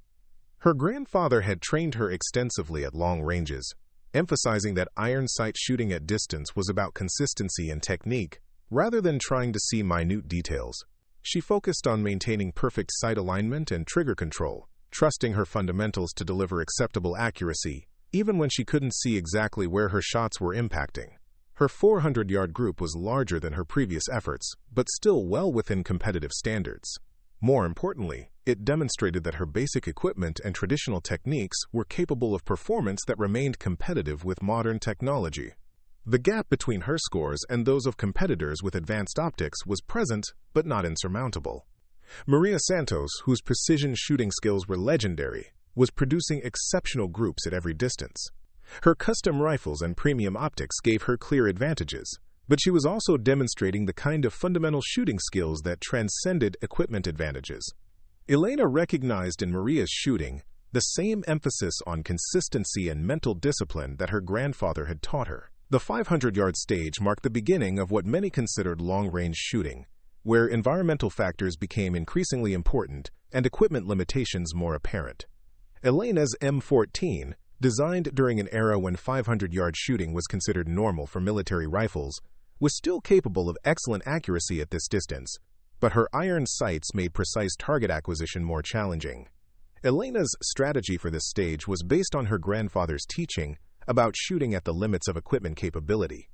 Her grandfather had trained her extensively at long ranges, emphasizing that iron sight shooting at distance was about consistency and technique, rather than trying to see minute details. She focused on maintaining perfect sight alignment and trigger control, trusting her fundamentals to deliver acceptable accuracy, even when she couldn't see exactly where her shots were impacting. Her 400-yard group was larger than her previous efforts, but still well within competitive standards. More importantly, it demonstrated that her basic equipment and traditional techniques were capable of performance that remained competitive with modern technology. The gap between her scores and those of competitors with advanced optics was present, but not insurmountable. Maria Santos, whose precision shooting skills were legendary, was producing exceptional groups at every distance. Her custom rifles and premium optics gave her clear advantages, but she was also demonstrating the kind of fundamental shooting skills that transcended equipment advantages. Elena recognized in Maria's shooting the same emphasis on consistency and mental discipline that her grandfather had taught her. The 500-yard stage marked the beginning of what many considered long-range shooting, where environmental factors became increasingly important and equipment limitations more apparent. Elena's M14, designed during an era when 500-yard shooting was considered normal for military rifles, was still capable of excellent accuracy at this distance, but her iron sights made precise target acquisition more challenging. Elena's strategy for this stage was based on her grandfather's teaching about shooting at the limits of equipment capability.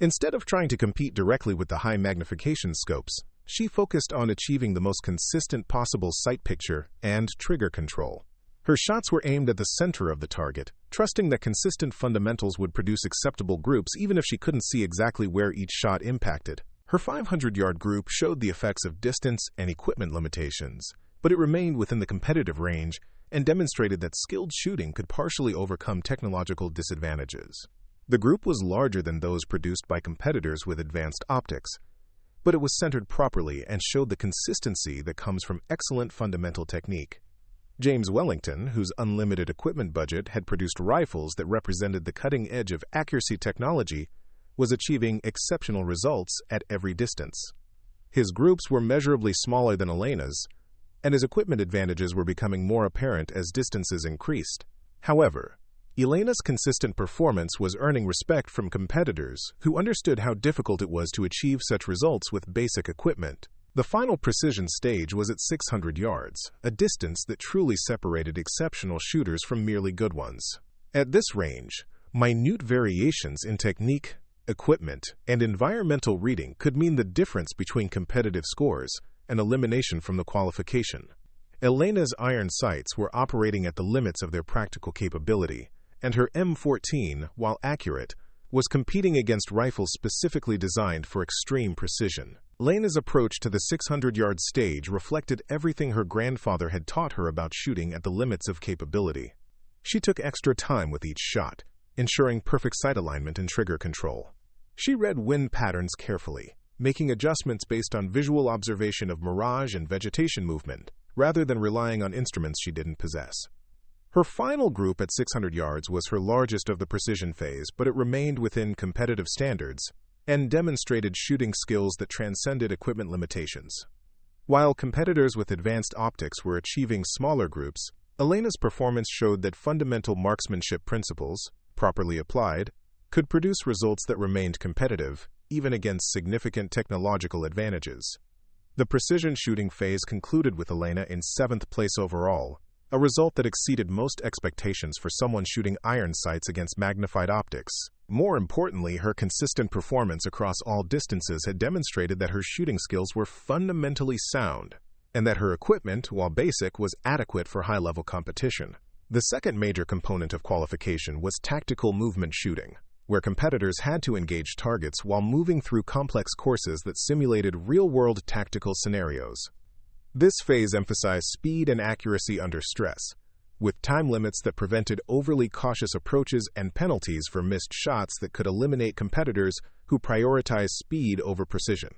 Instead of trying to compete directly with the high magnification scopes, she focused on achieving the most consistent possible sight picture and trigger control. Her shots were aimed at the center of the target, trusting that consistent fundamentals would produce acceptable groups even if she couldn't see exactly where each shot impacted. Her 500-yard group showed the effects of distance and equipment limitations, but it remained within the competitive range and demonstrated that skilled shooting could partially overcome technological disadvantages. The group was larger than those produced by competitors with advanced optics, but it was centered properly and showed the consistency that comes from excellent fundamental technique. James Wellington, whose unlimited equipment budget had produced rifles that represented the cutting edge of accuracy technology, was achieving exceptional results at every distance. His groups were measurably smaller than Elena's, and his equipment advantages were becoming more apparent as distances increased. However, Elena's consistent performance was earning respect from competitors who understood how difficult it was to achieve such results with basic equipment. The final precision stage was at 600 yards, a distance that truly separated exceptional shooters from merely good ones. At this range, minute variations in technique, equipment, and environmental reading could mean the difference between competitive scores and elimination from the qualification. Elena's iron sights were operating at the limits of their practical capability, and her M14, while accurate, was competing against rifles specifically designed for extreme precision. Elena's approach to the 600-yard stage reflected everything her grandfather had taught her about shooting at the limits of capability. She took extra time with each shot, ensuring perfect sight alignment and trigger control. She read wind patterns carefully, making adjustments based on visual observation of mirage and vegetation movement, rather than relying on instruments she didn't possess. Her final group at 600 yards was her largest of the precision phase, but it remained within competitive standards and demonstrated shooting skills that transcended equipment limitations. While competitors with advanced optics were achieving smaller groups, Elena's performance showed that fundamental marksmanship principles, properly applied, could produce results that remained competitive, even against significant technological advantages. The precision shooting phase concluded with Elena in 7th place overall, a result that exceeded most expectations for someone shooting iron sights against magnified optics. More importantly, her consistent performance across all distances had demonstrated that her shooting skills were fundamentally sound, and that her equipment, while basic, was adequate for high-level competition. The second major component of qualification was tactical movement shooting, where competitors had to engage targets while moving through complex courses that simulated real-world tactical scenarios. This phase emphasized speed and accuracy under stress, with time limits that prevented overly cautious approaches and penalties for missed shots that could eliminate competitors who prioritize speed over precision.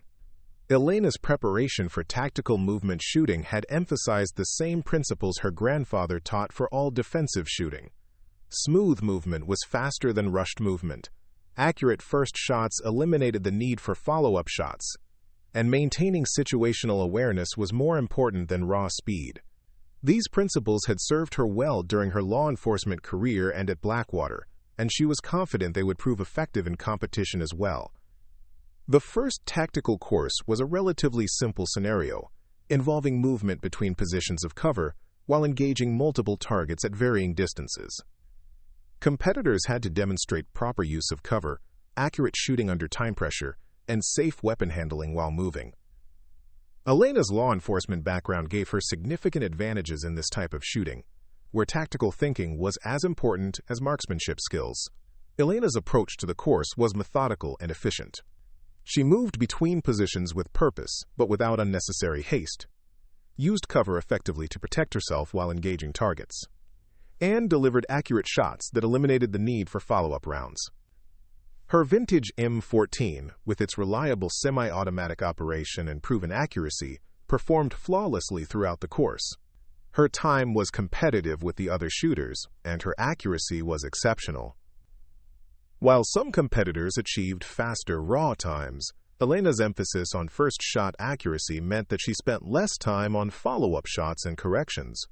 Elena's preparation for tactical movement shooting had emphasized the same principles her grandfather taught for all defensive shooting. Smooth movement was faster than rushed movement. Accurate first shots eliminated the need for follow-up shots, and maintaining situational awareness was more important than raw speed. These principles had served her well during her law enforcement career and at Blackwater, and she was confident they would prove effective in competition as well. The first tactical course was a relatively simple scenario, involving movement between positions of cover while engaging multiple targets at varying distances. Competitors had to demonstrate proper use of cover, accurate shooting under time pressure, and safe weapon handling while moving. Elena's law enforcement background gave her significant advantages in this type of shooting, where tactical thinking was as important as marksmanship skills. Elena's approach to the course was methodical and efficient. She moved between positions with purpose, but without unnecessary haste, used cover effectively to protect herself while engaging targets, and delivered accurate shots that eliminated the need for follow-up rounds. Her vintage M14, with its reliable semi-automatic operation and proven accuracy, performed flawlessly throughout the course. Her time was competitive with the other shooters, and her accuracy was exceptional. While some competitors achieved faster raw times, Elena's emphasis on first shot accuracy meant that she spent less time on follow-up shots and corrections.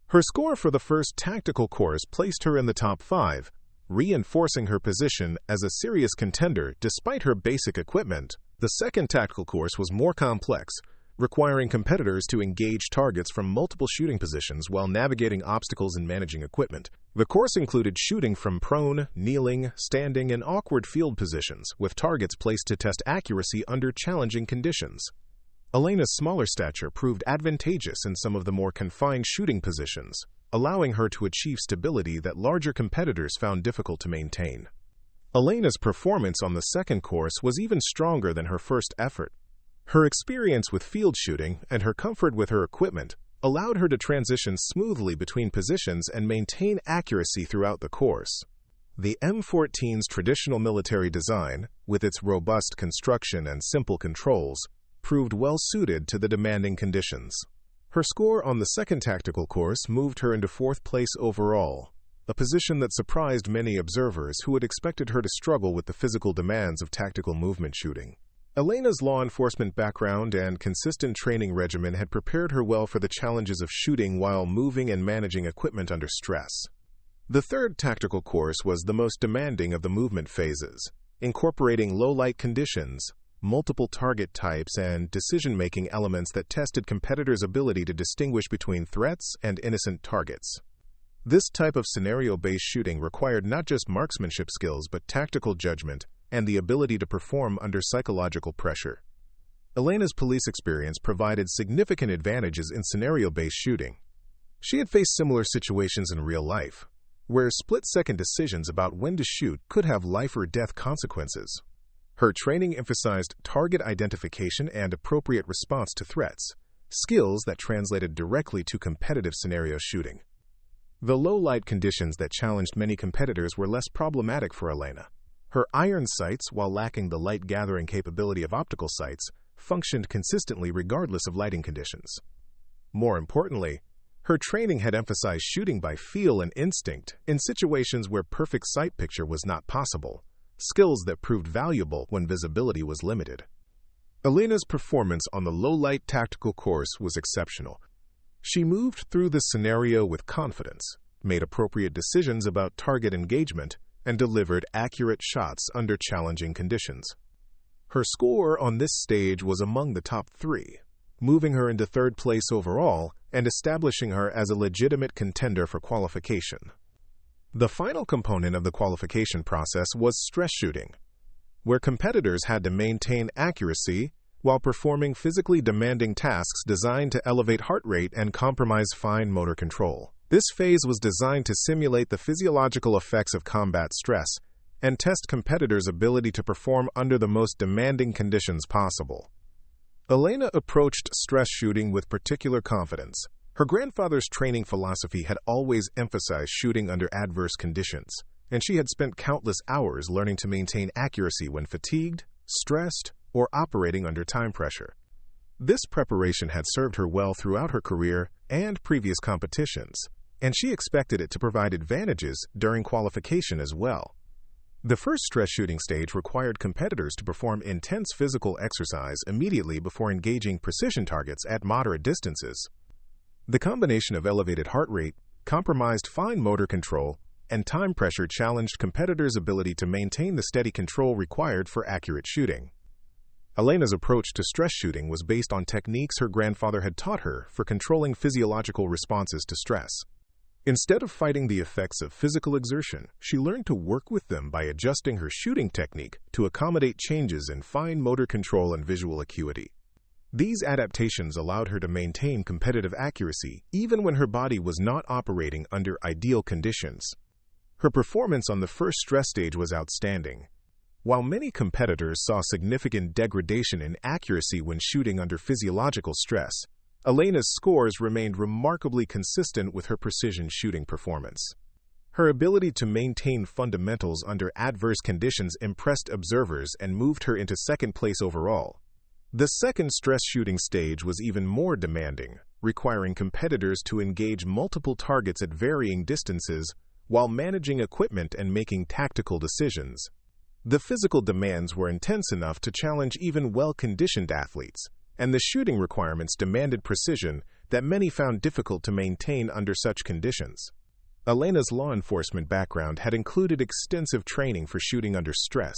Her score for the first tactical course placed her in the top 5, reinforcing her position as a serious contender despite her basic equipment. The second tactical course was more complex, requiring competitors to engage targets from multiple shooting positions while navigating obstacles and managing equipment. The course included shooting from prone, kneeling, standing, and awkward field positions, with targets placed to test accuracy under challenging conditions. Elena's smaller stature proved advantageous in some of the more confined shooting positions, allowing her to achieve stability that larger competitors found difficult to maintain. Elena's performance on the second course was even stronger than her first effort. Her experience with field shooting and her comfort with her equipment allowed her to transition smoothly between positions and maintain accuracy throughout the course. The M14's traditional military design, with its robust construction and simple controls, proved well suited to the demanding conditions. Her score on the second tactical course moved her into 4th place overall, a position that surprised many observers who had expected her to struggle with the physical demands of tactical movement shooting. Elena's law enforcement background and consistent training regimen had prepared her well for the challenges of shooting while moving and managing equipment under stress. The third tactical course was the most demanding of the movement phases, incorporating low-light conditions, multiple target types, and decision-making elements that tested competitors' ability to distinguish between threats and innocent targets. This type of scenario-based shooting required not just marksmanship skills but tactical judgment and the ability to perform under psychological pressure. Elena's police experience provided significant advantages in scenario-based shooting. She had faced similar situations in real life, where split-second decisions about when to shoot could have life-or-death consequences. Her training emphasized target identification and appropriate response to threats, skills that translated directly to competitive scenario shooting. The low-light conditions that challenged many competitors were less problematic for Elena. Her iron sights, while lacking the light-gathering capability of optical sights, functioned consistently regardless of lighting conditions. More importantly, her training had emphasized shooting by feel and instinct in situations where perfect sight picture was not possible, skills that proved valuable when visibility was limited. Elena's performance on the low-light tactical course was exceptional. She moved through the scenario with confidence, made appropriate decisions about target engagement, and delivered accurate shots under challenging conditions. Her score on this stage was among the top 3, moving her into 3rd place overall and establishing her as a legitimate contender for qualification. The final component of the qualification process was stress shooting, where competitors had to maintain accuracy while performing physically demanding tasks designed to elevate heart rate and compromise fine motor control. This phase was designed to simulate the physiological effects of combat stress and test competitors' ability to perform under the most demanding conditions possible. Elena approached stress shooting with particular confidence, Her grandfather's training philosophy had always emphasized shooting under adverse conditions, and she had spent countless hours learning to maintain accuracy when fatigued, stressed, or operating under time pressure. This preparation had served her well throughout her career and previous competitions, and she expected it to provide advantages during qualification as well. The first stress shooting stage required competitors to perform intense physical exercise immediately before engaging precision targets at moderate distances. The combination of elevated heart rate, compromised fine motor control, and time pressure challenged competitors' ability to maintain the steady control required for accurate shooting. Elena's approach to stress shooting was based on techniques her grandfather had taught her for controlling physiological responses to stress. Instead of fighting the effects of physical exertion, she learned to work with them by adjusting her shooting technique to accommodate changes in fine motor control and visual acuity. These adaptations allowed her to maintain competitive accuracy even when her body was not operating under ideal conditions. Her performance on the first stress stage was outstanding. While many competitors saw significant degradation in accuracy when shooting under physiological stress, Elena's scores remained remarkably consistent with her precision shooting performance. Her ability to maintain fundamentals under adverse conditions impressed observers and moved her into second place overall. The second stress shooting stage was even more demanding, requiring competitors to engage multiple targets at varying distances while managing equipment and making tactical decisions. The physical demands were intense enough to challenge even well-conditioned athletes, and the shooting requirements demanded precision that many found difficult to maintain under such conditions. Elena's law enforcement background had included extensive training for shooting under stress,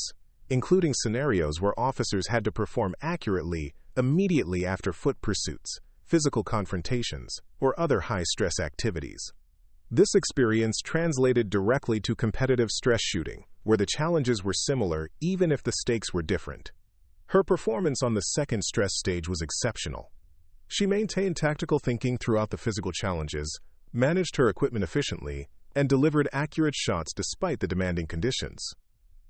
including scenarios where officers had to perform accurately immediately after foot pursuits, physical confrontations, or other high-stress activities. This experience translated directly to competitive stress shooting, where the challenges were similar even if the stakes were different. Her performance on the second stress stage was exceptional. She maintained tactical thinking throughout the physical challenges, managed her equipment efficiently, and delivered accurate shots despite the demanding conditions.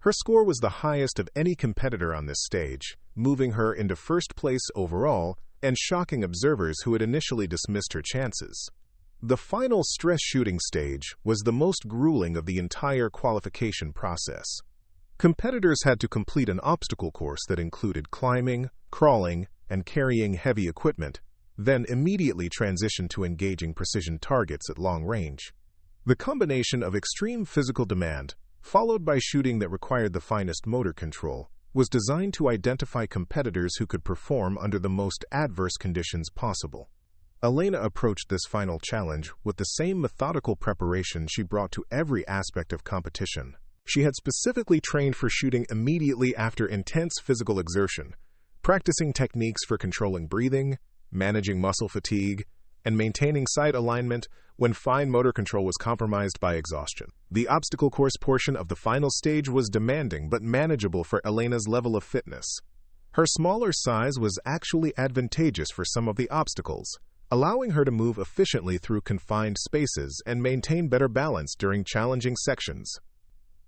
Her score was the highest of any competitor on this stage, moving her into first place overall and shocking observers who had initially dismissed her chances. The final stress shooting stage was the most grueling of the entire qualification process. Competitors had to complete an obstacle course that included climbing, crawling, and carrying heavy equipment, then immediately transition to engaging precision targets at long range. The combination of extreme physical demand, followed by shooting that required the finest motor control, was designed to identify competitors who could perform under the most adverse conditions possible. Elena approached this final challenge with the same methodical preparation she brought to every aspect of competition. She had specifically trained for shooting immediately after intense physical exertion, practicing techniques for controlling breathing, managing muscle fatigue, and maintaining sight alignment when fine motor control was compromised by exhaustion. The obstacle course portion of the final stage was demanding but manageable for Elena's level of fitness. Her smaller size was actually advantageous for some of the obstacles, allowing her to move efficiently through confined spaces and maintain better balance during challenging sections.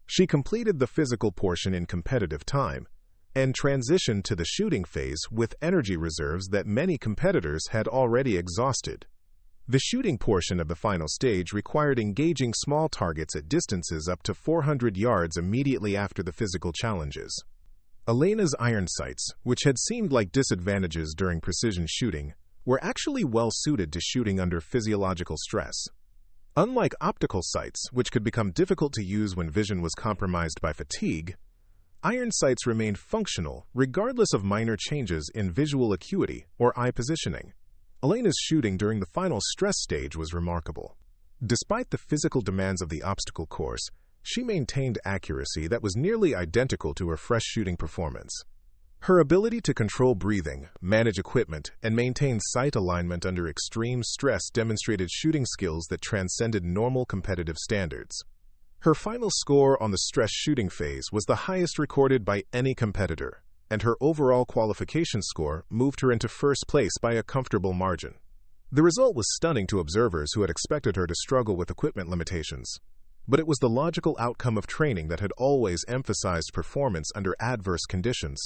She completed the physical portion in competitive time and transitioned to the shooting phase with energy reserves that many competitors had already exhausted. The shooting portion of the final stage required engaging small targets at distances up to 400 yards immediately after the physical challenges. Elena's iron sights, which had seemed like disadvantages during precision shooting, were actually well suited to shooting under physiological stress. Unlike optical sights, which could become difficult to use when vision was compromised by fatigue, iron sights remained functional regardless of minor changes in visual acuity or eye positioning. Elena's shooting during the final stress stage was remarkable. Despite the physical demands of the obstacle course, she maintained accuracy that was nearly identical to her fresh shooting performance. Her ability to control breathing, manage equipment, and maintain sight alignment under extreme stress demonstrated shooting skills that transcended normal competitive standards. Her final score on the stress shooting phase was the highest recorded by any competitor, and her overall qualification score moved her into first place by a comfortable margin. The result was stunning to observers who had expected her to struggle with equipment limitations, but it was the logical outcome of training that had always emphasized performance under adverse conditions.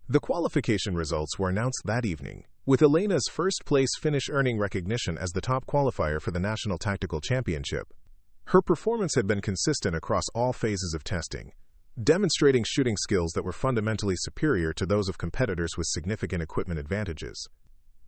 The qualification results were announced that evening, with Elena's first-place finish earning recognition as the top qualifier for the National Tactical Championship. Her performance had been consistent across all phases of testing, demonstrating shooting skills that were fundamentally superior to those of competitors with significant equipment advantages.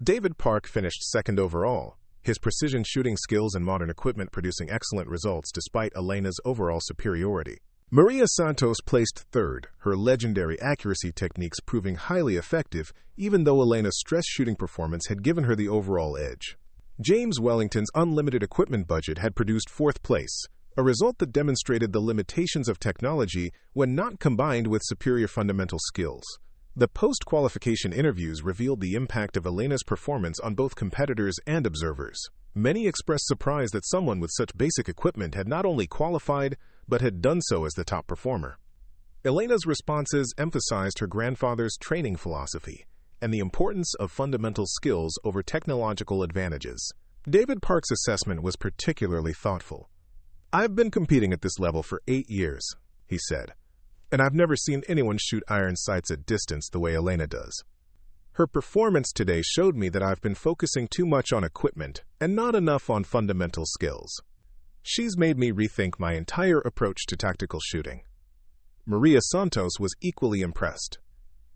David Park finished second overall, his precision shooting skills and modern equipment producing excellent results despite Elena's overall superiority. Maria Santos placed third, her legendary accuracy techniques proving highly effective even though Elena's stress shooting performance had given her the overall edge. James Wellington's unlimited equipment budget had produced fourth place, a result that demonstrated the limitations of technology when not combined with superior fundamental skills. The post-qualification interviews revealed the impact of Elena's performance on both competitors and observers. Many expressed surprise that someone with such basic equipment had not only qualified, but had done so as the top performer. Elena's responses emphasized her grandfather's training philosophy and the importance of fundamental skills over technological advantages. David Park's assessment was particularly thoughtful. "I've been competing at this level for 8 years," he said, "and I've never seen anyone shoot iron sights at distance the way Elena does. Her performance today showed me that I've been focusing too much on equipment and not enough on fundamental skills. She's made me rethink my entire approach to tactical shooting." Maria Santos was equally impressed.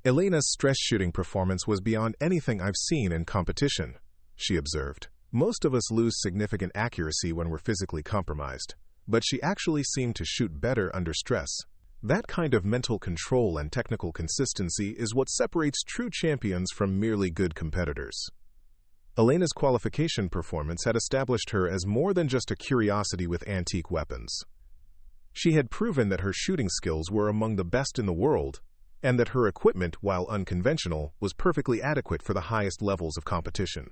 "Elena's stress shooting performance was beyond anything I've seen in competition," she observed. "Most of us lose significant accuracy when we're physically compromised, but she actually seemed to shoot better under stress. That kind of mental control and technical consistency is what separates true champions from merely good competitors." Elena's qualification performance had established her as more than just a curiosity with antique weapons. She had proven that her shooting skills were among the best in the world, and that her equipment, while unconventional, was perfectly adequate for the highest levels of competition.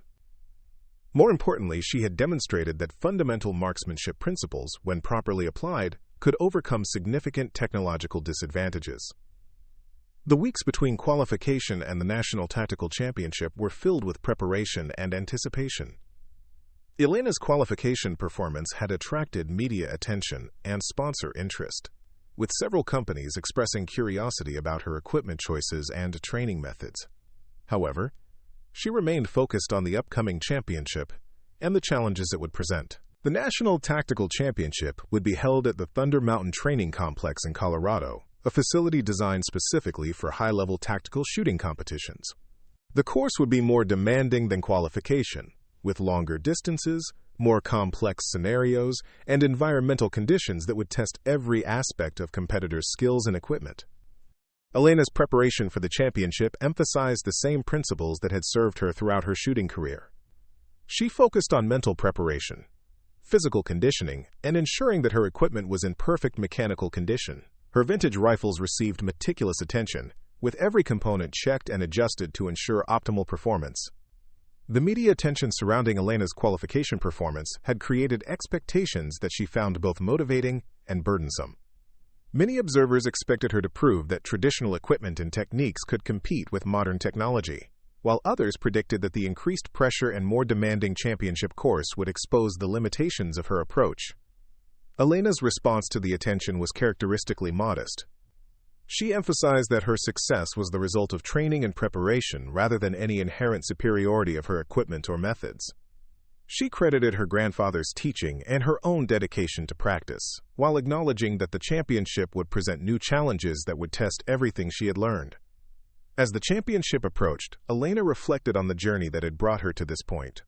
More importantly, she had demonstrated that fundamental marksmanship principles, when properly applied, could overcome significant technological disadvantages. The weeks between qualification and the National Tactical Championship were filled with preparation and anticipation. Elena's qualification performance had attracted media attention and sponsor interest, with several companies expressing curiosity about her equipment choices and training methods. However, she remained focused on the upcoming championship and the challenges it would present. The National Tactical Championship would be held at the Thunder Mountain Training Complex in Colorado, a facility designed specifically for high-level tactical shooting competitions. The course would be more demanding than qualification, with longer distances, more complex scenarios, and environmental conditions that would test every aspect of competitors' skills and equipment. Elena's preparation for the championship emphasized the same principles that had served her throughout her shooting career. She focused on mental preparation, physical conditioning, and ensuring that her equipment was in perfect mechanical condition. Her vintage rifles received meticulous attention, with every component checked and adjusted to ensure optimal performance. The media attention surrounding Elena's qualification performance had created expectations that she found both motivating and burdensome. Many observers expected her to prove that traditional equipment and techniques could compete with modern technology, while others predicted that the increased pressure and more demanding championship course would expose the limitations of her approach. Elena's response to the attention was characteristically modest. She emphasized that her success was the result of training and preparation rather than any inherent superiority of her equipment or methods. She credited her grandfather's teaching and her own dedication to practice, while acknowledging that the championship would present new challenges that would test everything she had learned. As the championship approached, Elena reflected on the journey that had brought her to this point.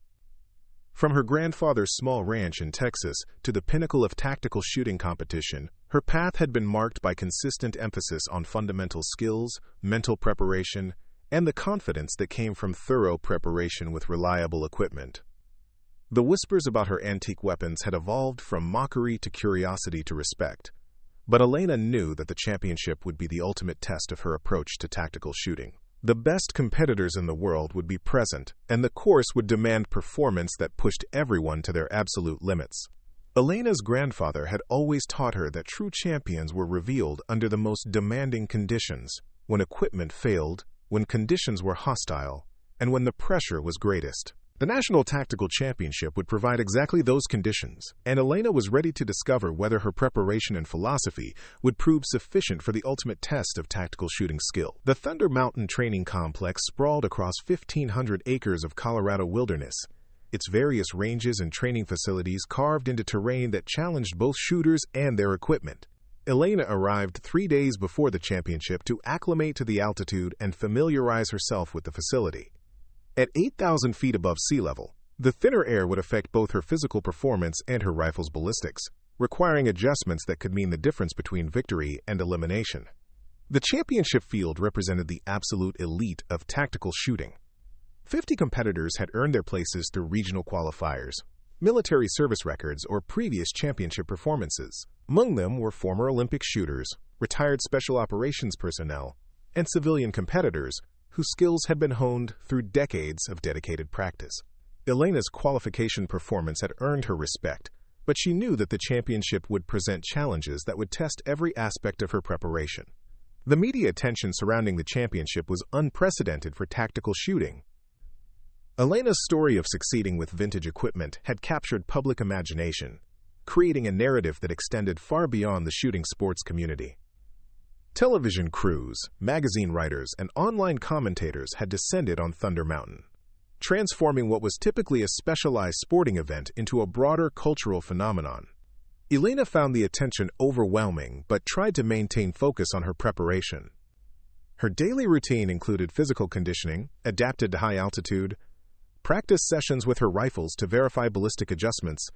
From her grandfather's small ranch in Texas to the pinnacle of tactical shooting competition, her path had been marked by consistent emphasis on fundamental skills, mental preparation, and the confidence that came from thorough preparation with reliable equipment. The whispers about her antique weapons had evolved from mockery to curiosity to respect, but Elena knew that the championship would be the ultimate test of her approach to tactical shooting. The best competitors in the world would be present, and the course would demand performance that pushed everyone to their absolute limits. Elena's grandfather had always taught her that true champions were revealed under the most demanding conditions, when equipment failed, when conditions were hostile, and when the pressure was greatest. The National Tactical Championship would provide exactly those conditions, and Elena was ready to discover whether her preparation and philosophy would prove sufficient for the ultimate test of tactical shooting skill. The Thunder Mountain Training Complex sprawled across 1,500 acres of Colorado wilderness, its various ranges and training facilities carved into terrain that challenged both shooters and their equipment. Elena arrived 3 days before the championship to acclimate to the altitude and familiarize herself with the facility. At 8,000 feet above sea level, the thinner air would affect both her physical performance and her rifle's ballistics, requiring adjustments that could mean the difference between victory and elimination. The championship field represented the absolute elite of tactical shooting. 50 competitors had earned their places through regional qualifiers, military service records, or previous championship performances. Among them were former Olympic shooters, retired special operations personnel, and civilian competitors whose skills had been honed through decades of dedicated practice. Elena's qualification performance had earned her respect, but she knew that the championship would present challenges that would test every aspect of her preparation. The media attention surrounding the championship was unprecedented for tactical shooting. Elena's story of succeeding with vintage equipment had captured public imagination, creating a narrative that extended far beyond the shooting sports community. Television crews, magazine writers, and online commentators had descended on Thunder Mountain, transforming what was typically a specialized sporting event into a broader cultural phenomenon. Elena found the attention overwhelming but tried to maintain focus on her preparation. Her daily routine included physical conditioning, adapted to high altitude, practice sessions with her rifles to verify ballistic adjustments,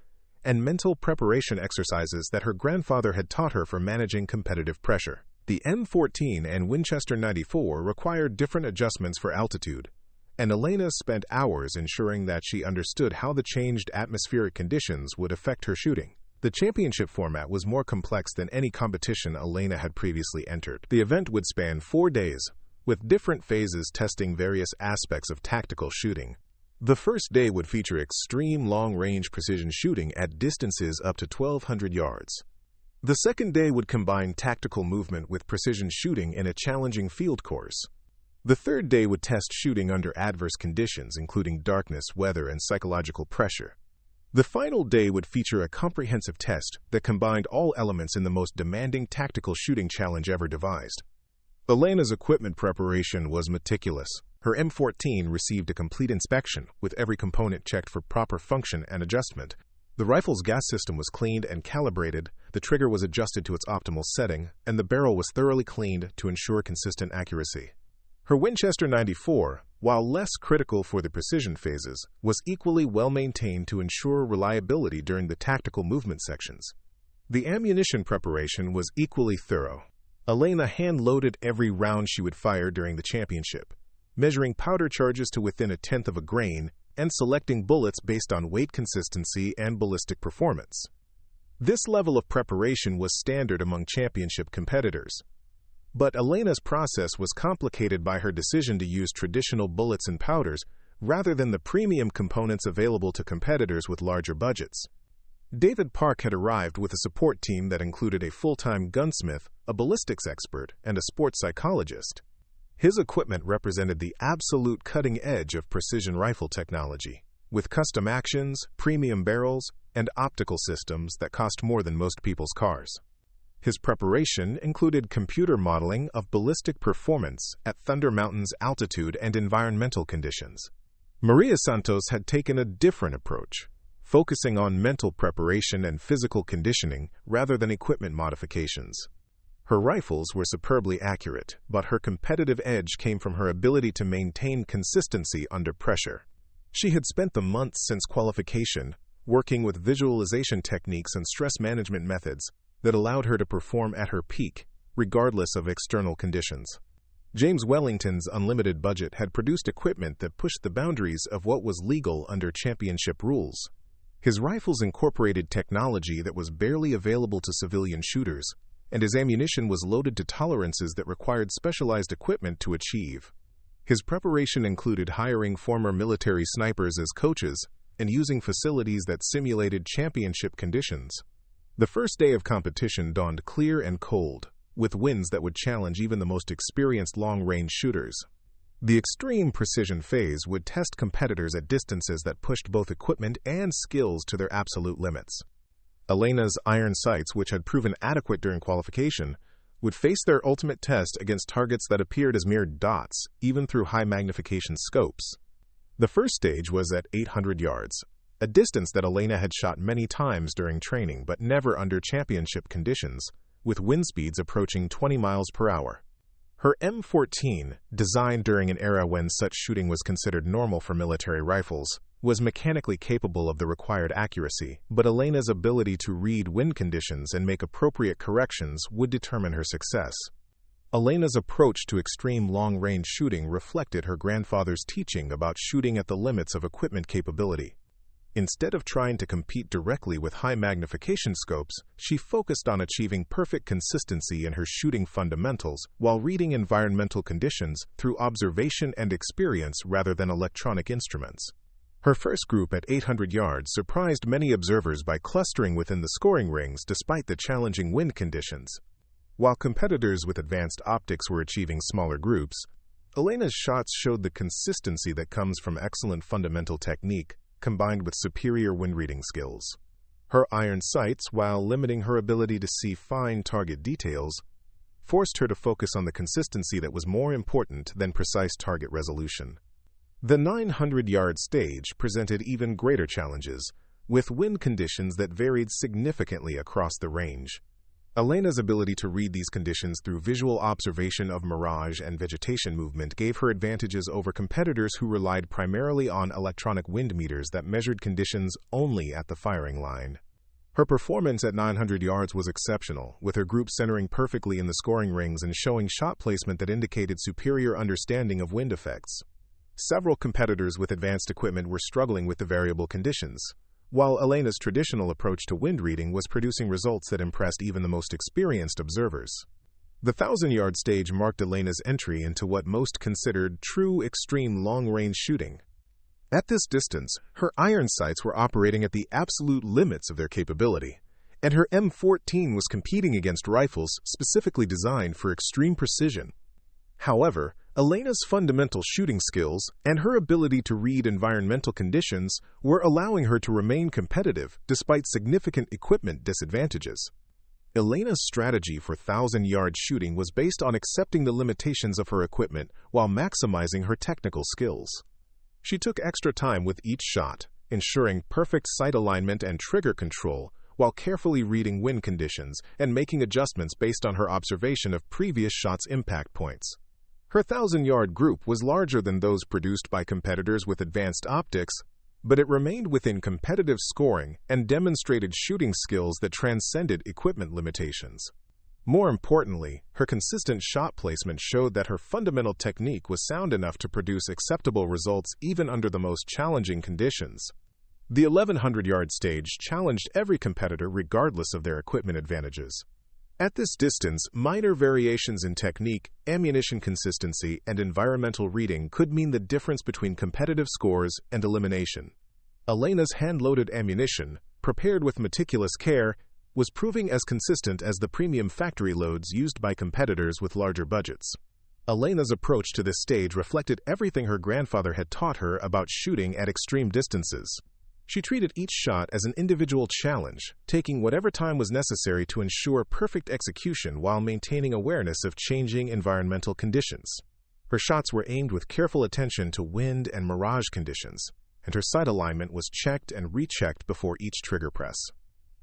and mental preparation exercises that her grandfather had taught her for managing competitive pressure. The M14 and Winchester 94 required different adjustments for altitude, and Elena spent hours ensuring that she understood how the changed atmospheric conditions would affect her shooting. The championship format was more complex than any competition Elena had previously entered. The event would span 4 days, with different phases testing various aspects of tactical shooting. The first day would feature extreme long-range precision shooting at distances up to 1,200 yards. The second day would combine tactical movement with precision shooting in a challenging field course. The third day would test shooting under adverse conditions, including darkness, weather, and psychological pressure. The final day would feature a comprehensive test that combined all elements in the most demanding tactical shooting challenge ever devised. Elena's equipment preparation was meticulous. Her M14 received a complete inspection, with every component checked for proper function and adjustment. The rifle's gas system was cleaned and calibrated, the trigger was adjusted to its optimal setting, and the barrel was thoroughly cleaned to ensure consistent accuracy. Her Winchester 94, while less critical for the precision phases, was equally well maintained to ensure reliability during the tactical movement sections. The ammunition preparation was equally thorough. Elena hand-loaded every round she would fire during the championship, measuring powder charges to within 1/10 of a grain, and selecting bullets based on weight consistency and ballistic performance. This level of preparation was standard among championship competitors. But Elena's process was complicated by her decision to use traditional bullets and powders rather than the premium components available to competitors with larger budgets. David Park had arrived with a support team that included a full-time gunsmith, a ballistics expert, and a sports psychologist. His equipment represented the absolute cutting edge of precision rifle technology, with custom actions, premium barrels, and optical systems that cost more than most people's cars. His preparation included computer modeling of ballistic performance at Thunder Mountain's altitude and environmental conditions. Maria Santos had taken a different approach, focusing on mental preparation and physical conditioning rather than equipment modifications. Her rifles were superbly accurate, but her competitive edge came from her ability to maintain consistency under pressure. She had spent the months since qualification working with visualization techniques and stress management methods that allowed her to perform at her peak, regardless of external conditions. James Wellington's unlimited budget had produced equipment that pushed the boundaries of what was legal under championship rules. His rifles incorporated technology that was barely available to civilian shooters, and his ammunition was loaded to tolerances that required specialized equipment to achieve. His preparation included hiring former military snipers as coaches and using facilities that simulated championship conditions. The first day of competition dawned clear and cold, with winds that would challenge even the most experienced long-range shooters. The extreme precision phase would test competitors at distances that pushed both equipment and skills to their absolute limits. Elena's iron sights, which had proven adequate during qualification, would face their ultimate test against targets that appeared as mere dots, even through high-magnification scopes. The first stage was at 800 yards, a distance that Elena had shot many times during training but never under championship conditions, with wind speeds approaching 20 miles per hour. Her M14, designed during an era when such shooting was considered normal for military rifles, was mechanically capable of the required accuracy, but Elena's ability to read wind conditions and make appropriate corrections would determine her success. Elena's approach to extreme long-range shooting reflected her grandfather's teaching about shooting at the limits of equipment capability. Instead of trying to compete directly with high-magnification scopes, she focused on achieving perfect consistency in her shooting fundamentals while reading environmental conditions through observation and experience rather than electronic instruments. Her first group at 800 yards surprised many observers by clustering within the scoring rings despite the challenging wind conditions. While competitors with advanced optics were achieving smaller groups, Elena's shots showed the consistency that comes from excellent fundamental technique, combined with superior wind-reading skills. Her iron sights, while limiting her ability to see fine target details, forced her to focus on the consistency that was more important than precise target resolution. The 900-yard stage presented even greater challenges, with wind conditions that varied significantly across the range. Elena's ability to read these conditions through visual observation of mirage and vegetation movement gave her advantages over competitors who relied primarily on electronic wind meters that measured conditions only at the firing line. Her performance at 900 yards was exceptional, with her group centering perfectly in the scoring rings and showing shot placement that indicated superior understanding of wind effects. Several competitors with advanced equipment were struggling with the variable conditions, while Elena's traditional approach to wind reading was producing results that impressed even the most experienced observers. The 1,000-yard stage marked Elena's entry into what most considered true extreme long-range shooting. At this distance, her iron sights were operating at the absolute limits of their capability, and her M14 was competing against rifles specifically designed for extreme precision. However, Elena's fundamental shooting skills and her ability to read environmental conditions were allowing her to remain competitive despite significant equipment disadvantages. Elena's strategy for 1,000-yard shooting was based on accepting the limitations of her equipment while maximizing her technical skills. She took extra time with each shot, ensuring perfect sight alignment and trigger control, while carefully reading wind conditions and making adjustments based on her observation of previous shots' impact points. Her 1,000-yard group was larger than those produced by competitors with advanced optics, but it remained within competitive scoring and demonstrated shooting skills that transcended equipment limitations. More importantly, her consistent shot placement showed that her fundamental technique was sound enough to produce acceptable results even under the most challenging conditions. The 1,100-yard stage challenged every competitor regardless of their equipment advantages. At this distance, minor variations in technique, ammunition consistency, and environmental reading could mean the difference between competitive scores and elimination. Elena's hand-loaded ammunition, prepared with meticulous care, was proving as consistent as the premium factory loads used by competitors with larger budgets. Elena's approach to this stage reflected everything her grandfather had taught her about shooting at extreme distances. She treated each shot as an individual challenge, taking whatever time was necessary to ensure perfect execution while maintaining awareness of changing environmental conditions. Her shots were aimed with careful attention to wind and mirage conditions, and her sight alignment was checked and rechecked before each trigger press.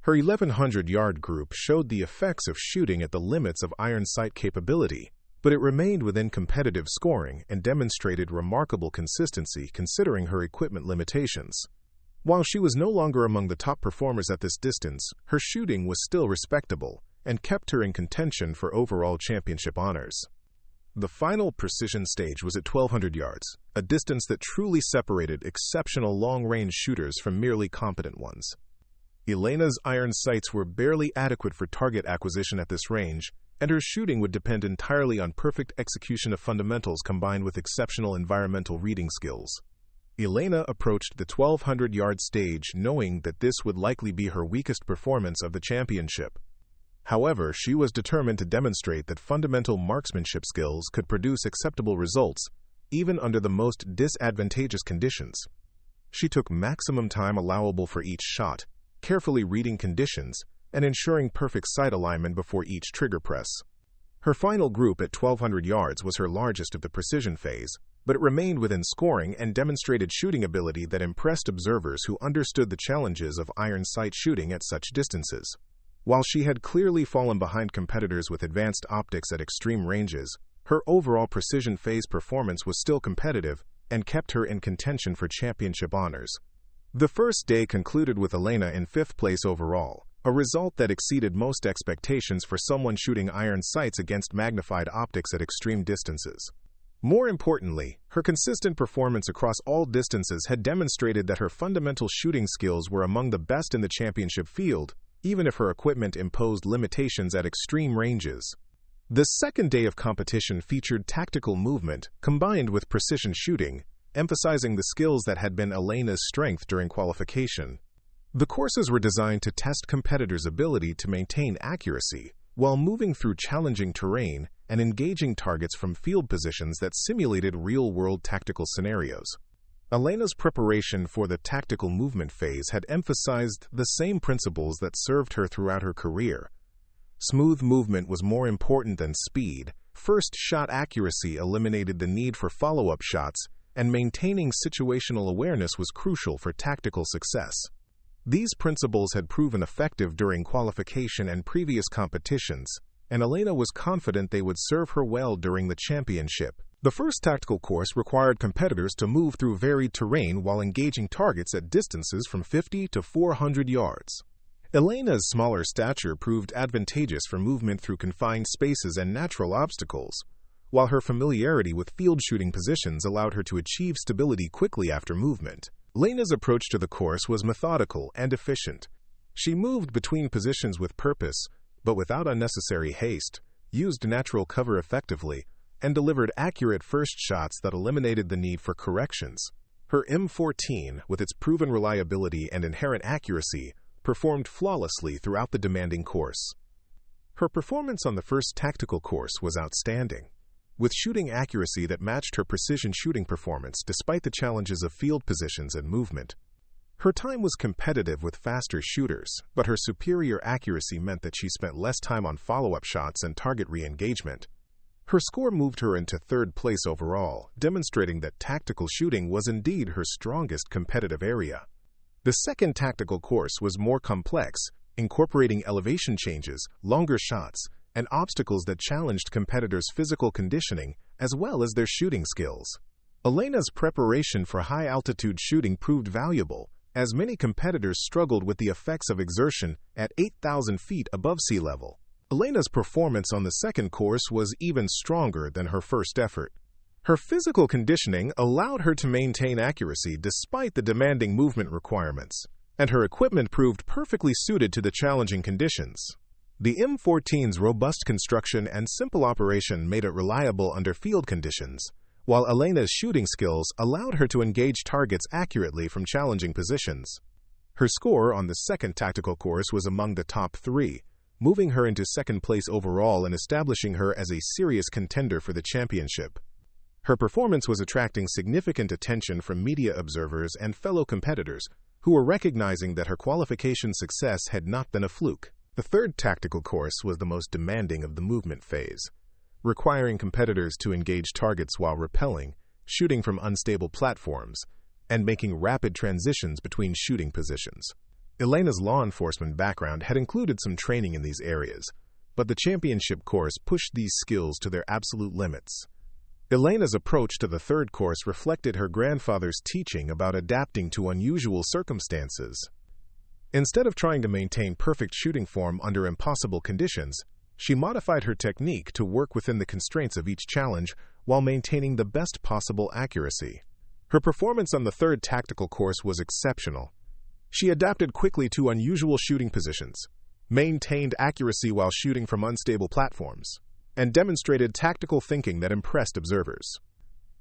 Her 1,100-yard group showed the effects of shooting at the limits of iron sight capability, but it remained within competitive scoring and demonstrated remarkable consistency considering her equipment limitations. While she was no longer among the top performers at this distance, her shooting was still respectable and kept her in contention for overall championship honors. The final precision stage was at 1,200 yards, a distance that truly separated exceptional long-range shooters from merely competent ones. Elena's iron sights were barely adequate for target acquisition at this range, and her shooting would depend entirely on perfect execution of fundamentals combined with exceptional environmental reading skills. Elena approached the 1,200-yard stage knowing that this would likely be her weakest performance of the championship. However, she was determined to demonstrate that fundamental marksmanship skills could produce acceptable results, even under the most disadvantageous conditions. She took maximum time allowable for each shot, carefully reading conditions and ensuring perfect sight alignment before each trigger press. Her final group at 1,200 yards was her largest of the precision phase, but it remained within scoring and demonstrated shooting ability that impressed observers who understood the challenges of iron sight shooting at such distances. While she had clearly fallen behind competitors with advanced optics at extreme ranges, her overall precision phase performance was still competitive and kept her in contention for championship honors. The first day concluded with Elena in 5th place overall, a result that exceeded most expectations for someone shooting iron sights against magnified optics at extreme distances. More importantly, her consistent performance across all distances had demonstrated that her fundamental shooting skills were among the best in the championship field, even if her equipment imposed limitations at extreme ranges. The second day of competition featured tactical movement combined with precision shooting, emphasizing the skills that had been Elena's strength during qualification. The courses were designed to test competitors' ability to maintain accuracy while moving through challenging terrain and engaging targets from field positions that simulated real-world tactical scenarios. Elena's preparation for the tactical movement phase had emphasized the same principles that served her throughout her career. Smooth movement was more important than speed, first shot accuracy eliminated the need for follow-up shots, and maintaining situational awareness was crucial for tactical success. These principles had proven effective during qualification and previous competitions, and Elena was confident they would serve her well during the championship. The first tactical course required competitors to move through varied terrain while engaging targets at distances from 50 to 400 yards. Elena's smaller stature proved advantageous for movement through confined spaces and natural obstacles, while her familiarity with field shooting positions allowed her to achieve stability quickly after movement. Elena's approach to the course was methodical and efficient. She moved between positions with purpose, but without unnecessary haste, used natural cover effectively, and delivered accurate first shots that eliminated the need for corrections. Her M14, with its proven reliability and inherent accuracy, performed flawlessly throughout the demanding course. Her performance on the first tactical course was outstanding, with shooting accuracy that matched her precision shooting performance despite the challenges of field positions and movement. Her time was competitive with faster shooters, but her superior accuracy meant that she spent less time on follow-up shots and target re-engagement. Her score moved her into 3rd place overall, demonstrating that tactical shooting was indeed her strongest competitive area. The second tactical course was more complex, incorporating elevation changes, longer shots, and obstacles that challenged competitors' physical conditioning as well as their shooting skills. Elena's preparation for high-altitude shooting proved valuable, as many competitors struggled with the effects of exertion at 8,000 feet above sea level. Elena's performance on the second course was even stronger than her first effort. Her physical conditioning allowed her to maintain accuracy despite the demanding movement requirements, and her equipment proved perfectly suited to the challenging conditions. The M14's robust construction and simple operation made it reliable under field conditions, while Elena's shooting skills allowed her to engage targets accurately from challenging positions. Her score on the second tactical course was among the top 3, moving her into 2nd place overall and establishing her as a serious contender for the championship. Her performance was attracting significant attention from media observers and fellow competitors, who were recognizing that her qualification success had not been a fluke. The third tactical course was the most demanding of the movement phase, requiring competitors to engage targets while rappelling, shooting from unstable platforms, and making rapid transitions between shooting positions. Elena's law enforcement background had included some training in these areas, but the championship course pushed these skills to their absolute limits. Elena's approach to the third course reflected her grandfather's teaching about adapting to unusual circumstances. Instead of trying to maintain perfect shooting form under impossible conditions, she modified her technique to work within the constraints of each challenge while maintaining the best possible accuracy. Her performance on the third tactical course was exceptional. She adapted quickly to unusual shooting positions, maintained accuracy while shooting from unstable platforms, and demonstrated tactical thinking that impressed observers.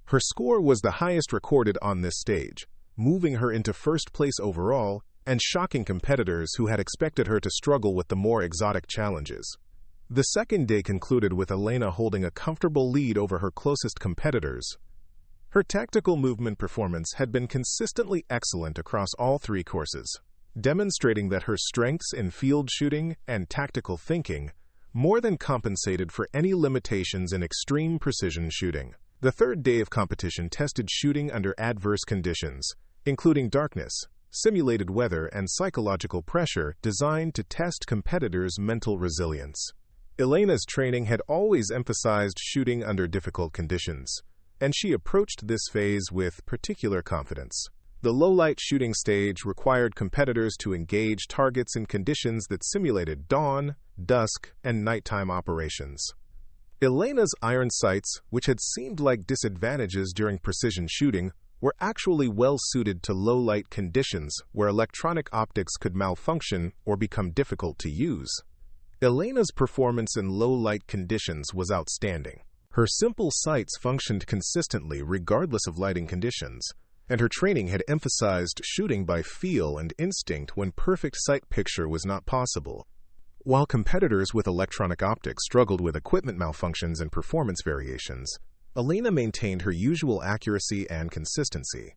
Her score was the highest recorded on this stage, moving her into 1st place overall and shocking competitors who had expected her to struggle with the more exotic challenges. The second day concluded with Elena holding a comfortable lead over her closest competitors. Her tactical movement performance had been consistently excellent across all three courses, demonstrating that her strengths in field shooting and tactical thinking more than compensated for any limitations in extreme precision shooting. The third day of competition tested shooting under adverse conditions, including darkness, simulated weather, and psychological pressure designed to test competitors' mental resilience. Elena's training had always emphasized shooting under difficult conditions, and she approached this phase with particular confidence. The low-light shooting stage required competitors to engage targets in conditions that simulated dawn, dusk, and nighttime operations. Elena's iron sights, which had seemed like disadvantages during precision shooting, were actually well-suited to low-light conditions where electronic optics could malfunction or become difficult to use. Elena's performance in low-light conditions was outstanding. Her simple sights functioned consistently regardless of lighting conditions, and her training had emphasized shooting by feel and instinct when perfect sight picture was not possible. While competitors with electronic optics struggled with equipment malfunctions and performance variations, Elena maintained her usual accuracy and consistency.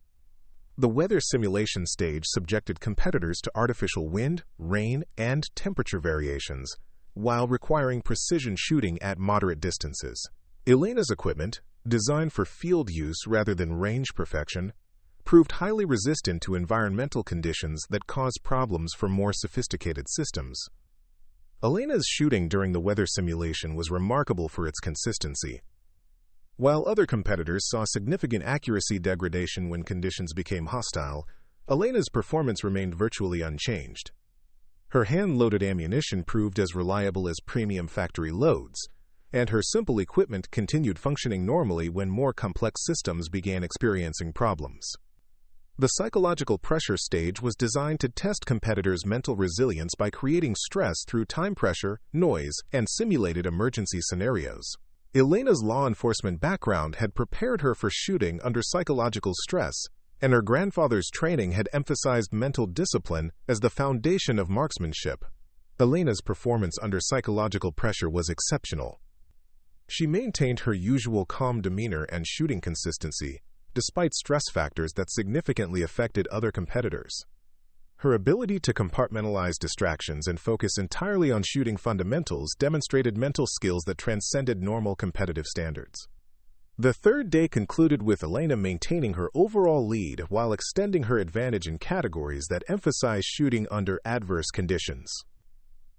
The weather simulation stage subjected competitors to artificial wind, rain, and temperature variations, while requiring precision shooting at moderate distances. Elena's equipment, designed for field use rather than range perfection, proved highly resistant to environmental conditions that caused problems for more sophisticated systems. Elena's shooting during the weather simulation was remarkable for its consistency. While other competitors saw significant accuracy degradation when conditions became hostile, Elena's performance remained virtually unchanged. Her hand-loaded ammunition proved as reliable as premium factory loads, and her simple equipment continued functioning normally when more complex systems began experiencing problems. The psychological pressure stage was designed to test competitors' mental resilience by creating stress through time pressure, noise, and simulated emergency scenarios. Elena's law enforcement background had prepared her for shooting under psychological stress, and her grandfather's training had emphasized mental discipline as the foundation of marksmanship. Elena's performance under psychological pressure was exceptional. She maintained her usual calm demeanor and shooting consistency, despite stress factors that significantly affected other competitors. Her ability to compartmentalize distractions and focus entirely on shooting fundamentals demonstrated mental skills that transcended normal competitive standards. The third day concluded with Elena maintaining her overall lead while extending her advantage in categories that emphasize shooting under adverse conditions.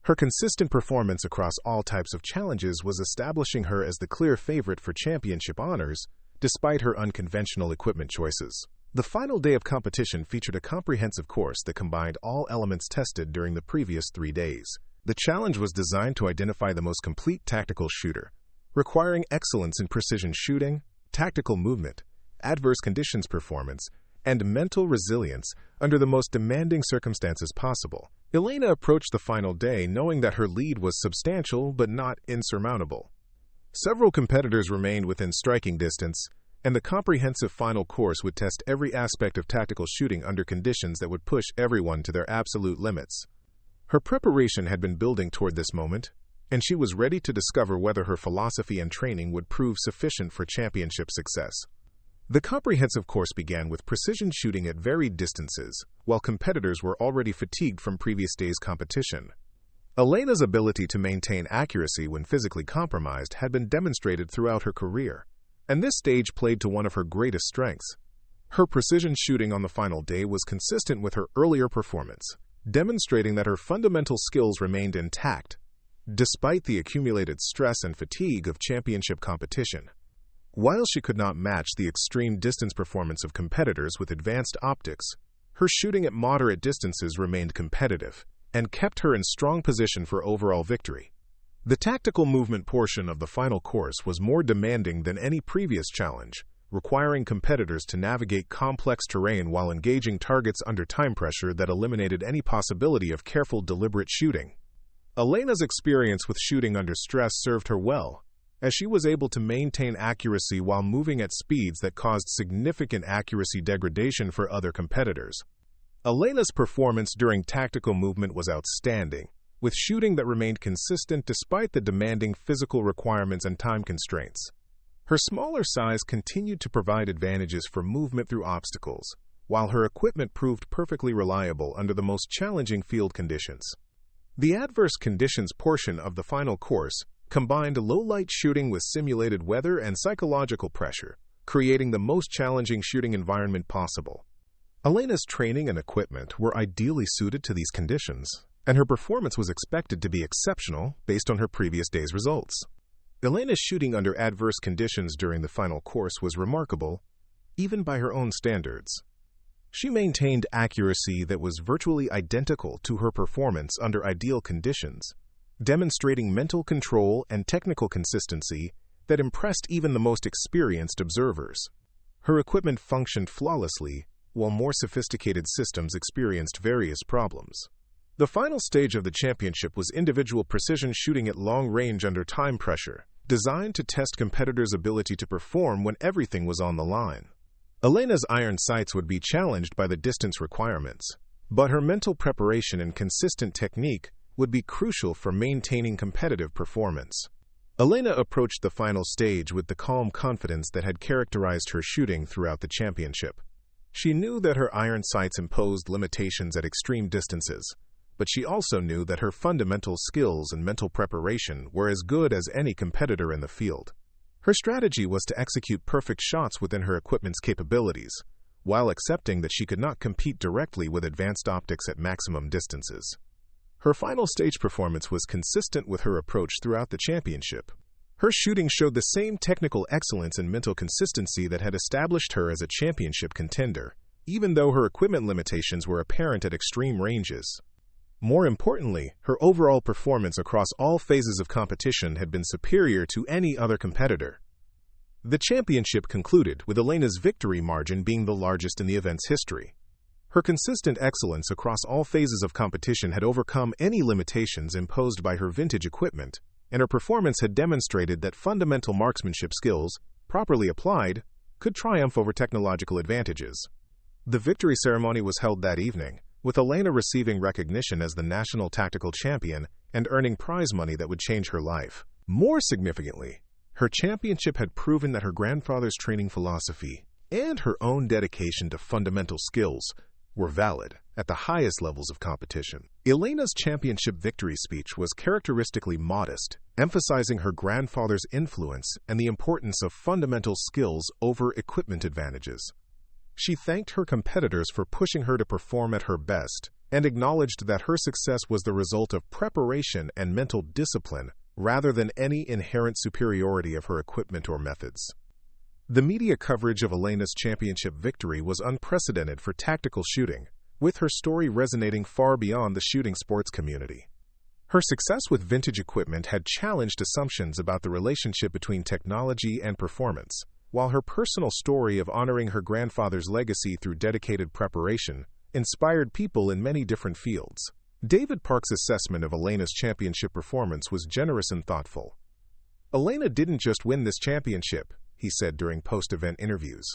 Her consistent performance across all types of challenges was establishing her as the clear favorite for championship honors, despite her unconventional equipment choices. The final day of competition featured a comprehensive course that combined all elements tested during the previous 3 days. The challenge was designed to identify the most complete tactical shooter, requiring excellence in precision shooting, tactical movement, adverse conditions performance, and mental resilience under the most demanding circumstances possible. Elena approached the final day knowing that her lead was substantial but not insurmountable. Several competitors remained within striking distance, and the comprehensive final course would test every aspect of tactical shooting under conditions that would push everyone to their absolute limits. Her preparation had been building toward this moment, and she was ready to discover whether her philosophy and training would prove sufficient for championship success. The comprehensive course began with precision shooting at varied distances, while competitors were already fatigued from previous days' competition. Elena's ability to maintain accuracy when physically compromised had been demonstrated throughout her career, and this stage played to one of her greatest strengths. Her precision shooting on the final day was consistent with her earlier performance, demonstrating that her fundamental skills remained intact, despite the accumulated stress and fatigue of championship competition. While she could not match the extreme distance performance of competitors with advanced optics, her shooting at moderate distances remained competitive and kept her in strong position for overall victory. The tactical movement portion of the final course was more demanding than any previous challenge, requiring competitors to navigate complex terrain while engaging targets under time pressure that eliminated any possibility of careful, deliberate shooting. Elena's experience with shooting under stress served her well, as she was able to maintain accuracy while moving at speeds that caused significant accuracy degradation for other competitors. Elena's performance during tactical movement was outstanding, with shooting that remained consistent despite the demanding physical requirements and time constraints. Her smaller size continued to provide advantages for movement through obstacles, while her equipment proved perfectly reliable under the most challenging field conditions. The adverse conditions portion of the final course combined low-light shooting with simulated weather and psychological pressure, creating the most challenging shooting environment possible. Elena's training and equipment were ideally suited to these conditions, and her performance was expected to be exceptional based on her previous day's results. Elena's shooting under adverse conditions during the final course was remarkable, even by her own standards. She maintained accuracy that was virtually identical to her performance under ideal conditions, demonstrating mental control and technical consistency that impressed even the most experienced observers. Her equipment functioned flawlessly, while more sophisticated systems experienced various problems. The final stage of the championship was individual precision shooting at long range under time pressure, designed to test competitors' ability to perform when everything was on the line. Elena's iron sights would be challenged by the distance requirements, but her mental preparation and consistent technique would be crucial for maintaining competitive performance. Elena approached the final stage with the calm confidence that had characterized her shooting throughout the championship. She knew that her iron sights imposed limitations at extreme distances, but she also knew that her fundamental skills and mental preparation were as good as any competitor in the field. Her strategy was to execute perfect shots within her equipment's capabilities, while accepting that she could not compete directly with advanced optics at maximum distances. Her final stage performance was consistent with her approach throughout the championship. Her shooting showed the same technical excellence and mental consistency that had established her as a championship contender, even though her equipment limitations were apparent at extreme ranges. More importantly, her overall performance across all phases of competition had been superior to any other competitor. The championship concluded with Elena's victory margin being the largest in the event's history. Her consistent excellence across all phases of competition had overcome any limitations imposed by her vintage equipment, and her performance had demonstrated that fundamental marksmanship skills, properly applied, could triumph over technological advantages. The victory ceremony was held that evening, with Elena receiving recognition as the national tactical champion and earning prize money that would change her life. More significantly, her championship had proven that her grandfather's training philosophy and her own dedication to fundamental skills were valid at the highest levels of competition. Elena's championship victory speech was characteristically modest, emphasizing her grandfather's influence and the importance of fundamental skills over equipment advantages. She thanked her competitors for pushing her to perform at her best and acknowledged that her success was the result of preparation and mental discipline rather than any inherent superiority of her equipment or methods. The media coverage of Elena's championship victory was unprecedented for tactical shooting, with her story resonating far beyond the shooting sports community. Her success with vintage equipment had challenged assumptions about the relationship between technology and performance, while her personal story of honoring her grandfather's legacy through dedicated preparation inspired people in many different fields. David Park's assessment of Elena's championship performance was generous and thoughtful. "Elena didn't just win this championship," he said during post-event interviews.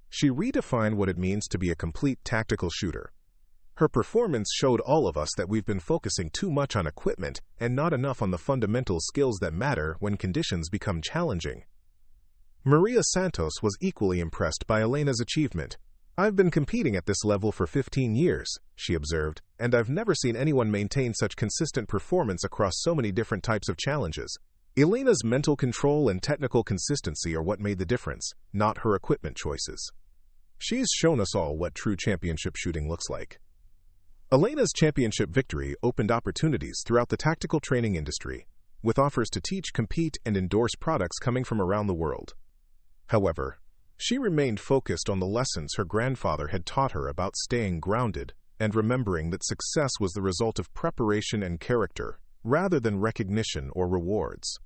"She redefined what it means to be a complete tactical shooter. Her performance showed all of us that we've been focusing too much on equipment and not enough on the fundamental skills that matter when conditions become challenging." Maria Santos was equally impressed by Elena's achievement. "I've been competing at this level for 15 years, she observed, "and I've never seen anyone maintain such consistent performance across so many different types of challenges." Elena's mental control and technical consistency are what made the difference, not her equipment choices. She's shown us all what true championship shooting looks like. Elena's championship victory opened opportunities throughout the tactical training industry, with offers to teach, compete, and endorse products coming from around the world. However, she remained focused on the lessons her grandfather had taught her about staying grounded and remembering that success was the result of preparation and character, rather than recognition or rewards.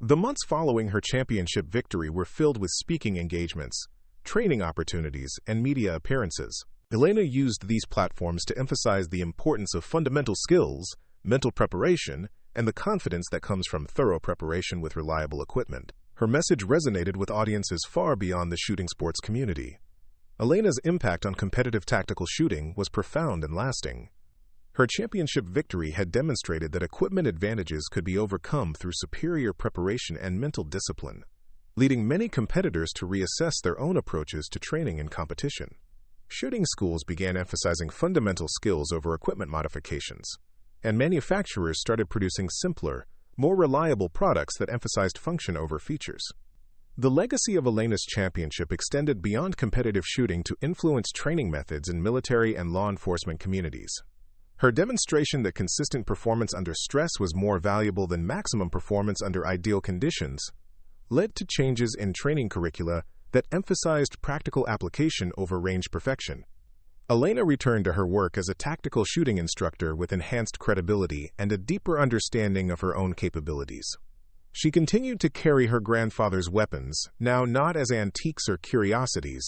The months following her championship victory were filled with speaking engagements, training opportunities, and media appearances. Elena used these platforms to emphasize the importance of fundamental skills, mental preparation, and the confidence that comes from thorough preparation with reliable equipment. Her message resonated with audiences far beyond the shooting sports community. Elena's impact on competitive tactical shooting was profound and lasting. Her championship victory had demonstrated that equipment advantages could be overcome through superior preparation and mental discipline. leading many competitors to reassess their own approaches to training and competition. Shooting schools began emphasizing fundamental skills over equipment modifications, and manufacturers started producing simpler, more reliable products that emphasized function over features. The legacy of Elena's championship extended beyond competitive shooting to influence training methods in military and law enforcement communities. Her demonstration that consistent performance under stress was more valuable than maximum performance under ideal conditions led to changes in training curricula that emphasized practical application over range perfection. Elena returned to her work as a tactical shooting instructor with enhanced credibility and a deeper understanding of her own capabilities. She continued to carry her grandfather's weapons, now not as antiques or curiosities,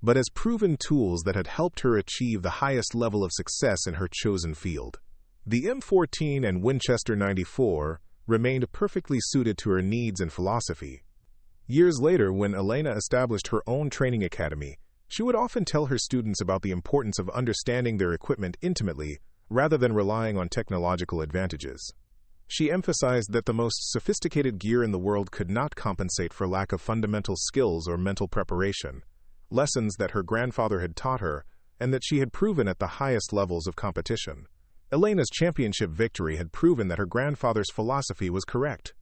but as proven tools that had helped her achieve the highest level of success in her chosen field. The M14 and Winchester 94 remained perfectly suited to her needs and philosophy. Years later, when Elena established her own training academy, she would often tell her students about the importance of understanding their equipment intimately rather than relying on technological advantages. She emphasized that the most sophisticated gear in the world could not compensate for lack of fundamental skills or mental preparation, lessons that her grandfather had taught her and that she had proven at the highest levels of competition. Elena's championship victory had proven that her grandfather's philosophy was correct.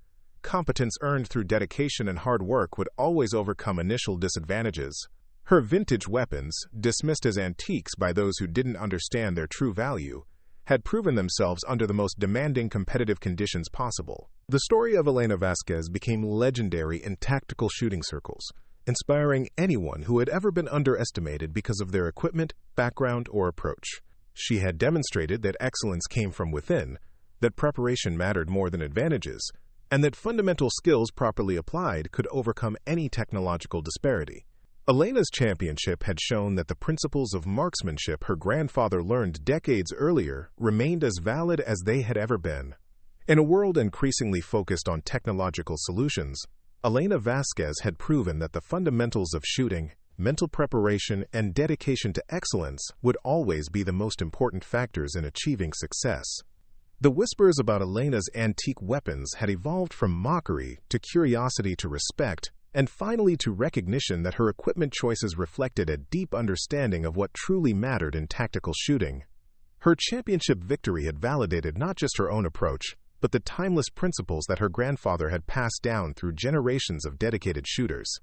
Competence earned through dedication and hard work would always overcome initial disadvantages. Her vintage weapons, dismissed as antiques by those who didn't understand their true value, had proven themselves under the most demanding competitive conditions possible. The story of Elena Vasquez became legendary in tactical shooting circles, inspiring anyone who had ever been underestimated because of their equipment, background, or approach. She had demonstrated that excellence came from within, that preparation mattered more than advantages, and that fundamental skills properly applied could overcome any technological disparity. Elena's championship had shown that the principles of marksmanship her grandfather learned decades earlier remained as valid as they had ever been. In a world increasingly focused on technological solutions, Elena Vasquez had proven that the fundamentals of shooting, mental preparation, and dedication to excellence would always be the most important factors in achieving success. The whispers about Elena's antique weapons had evolved from mockery to curiosity to respect, and finally to recognition that her equipment choices reflected a deep understanding of what truly mattered in tactical shooting. Her championship victory had validated not just her own approach, but the timeless principles that her grandfather had passed down through generations of dedicated shooters.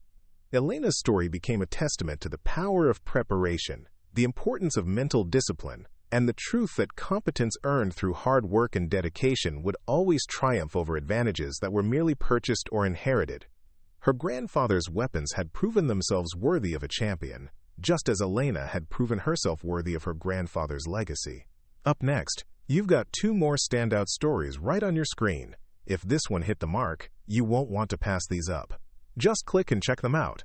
Elena's story became a testament to the power of preparation, the importance of mental discipline, and the truth that competence earned through hard work and dedication would always triumph over advantages that were merely purchased or inherited. Her grandfather's weapons had proven themselves worthy of a champion, just as Elena had proven herself worthy of her grandfather's legacy. Up next, you've got two more standout stories right on your screen. If this one hit the mark, you won't want to pass these up. Just click and check them out.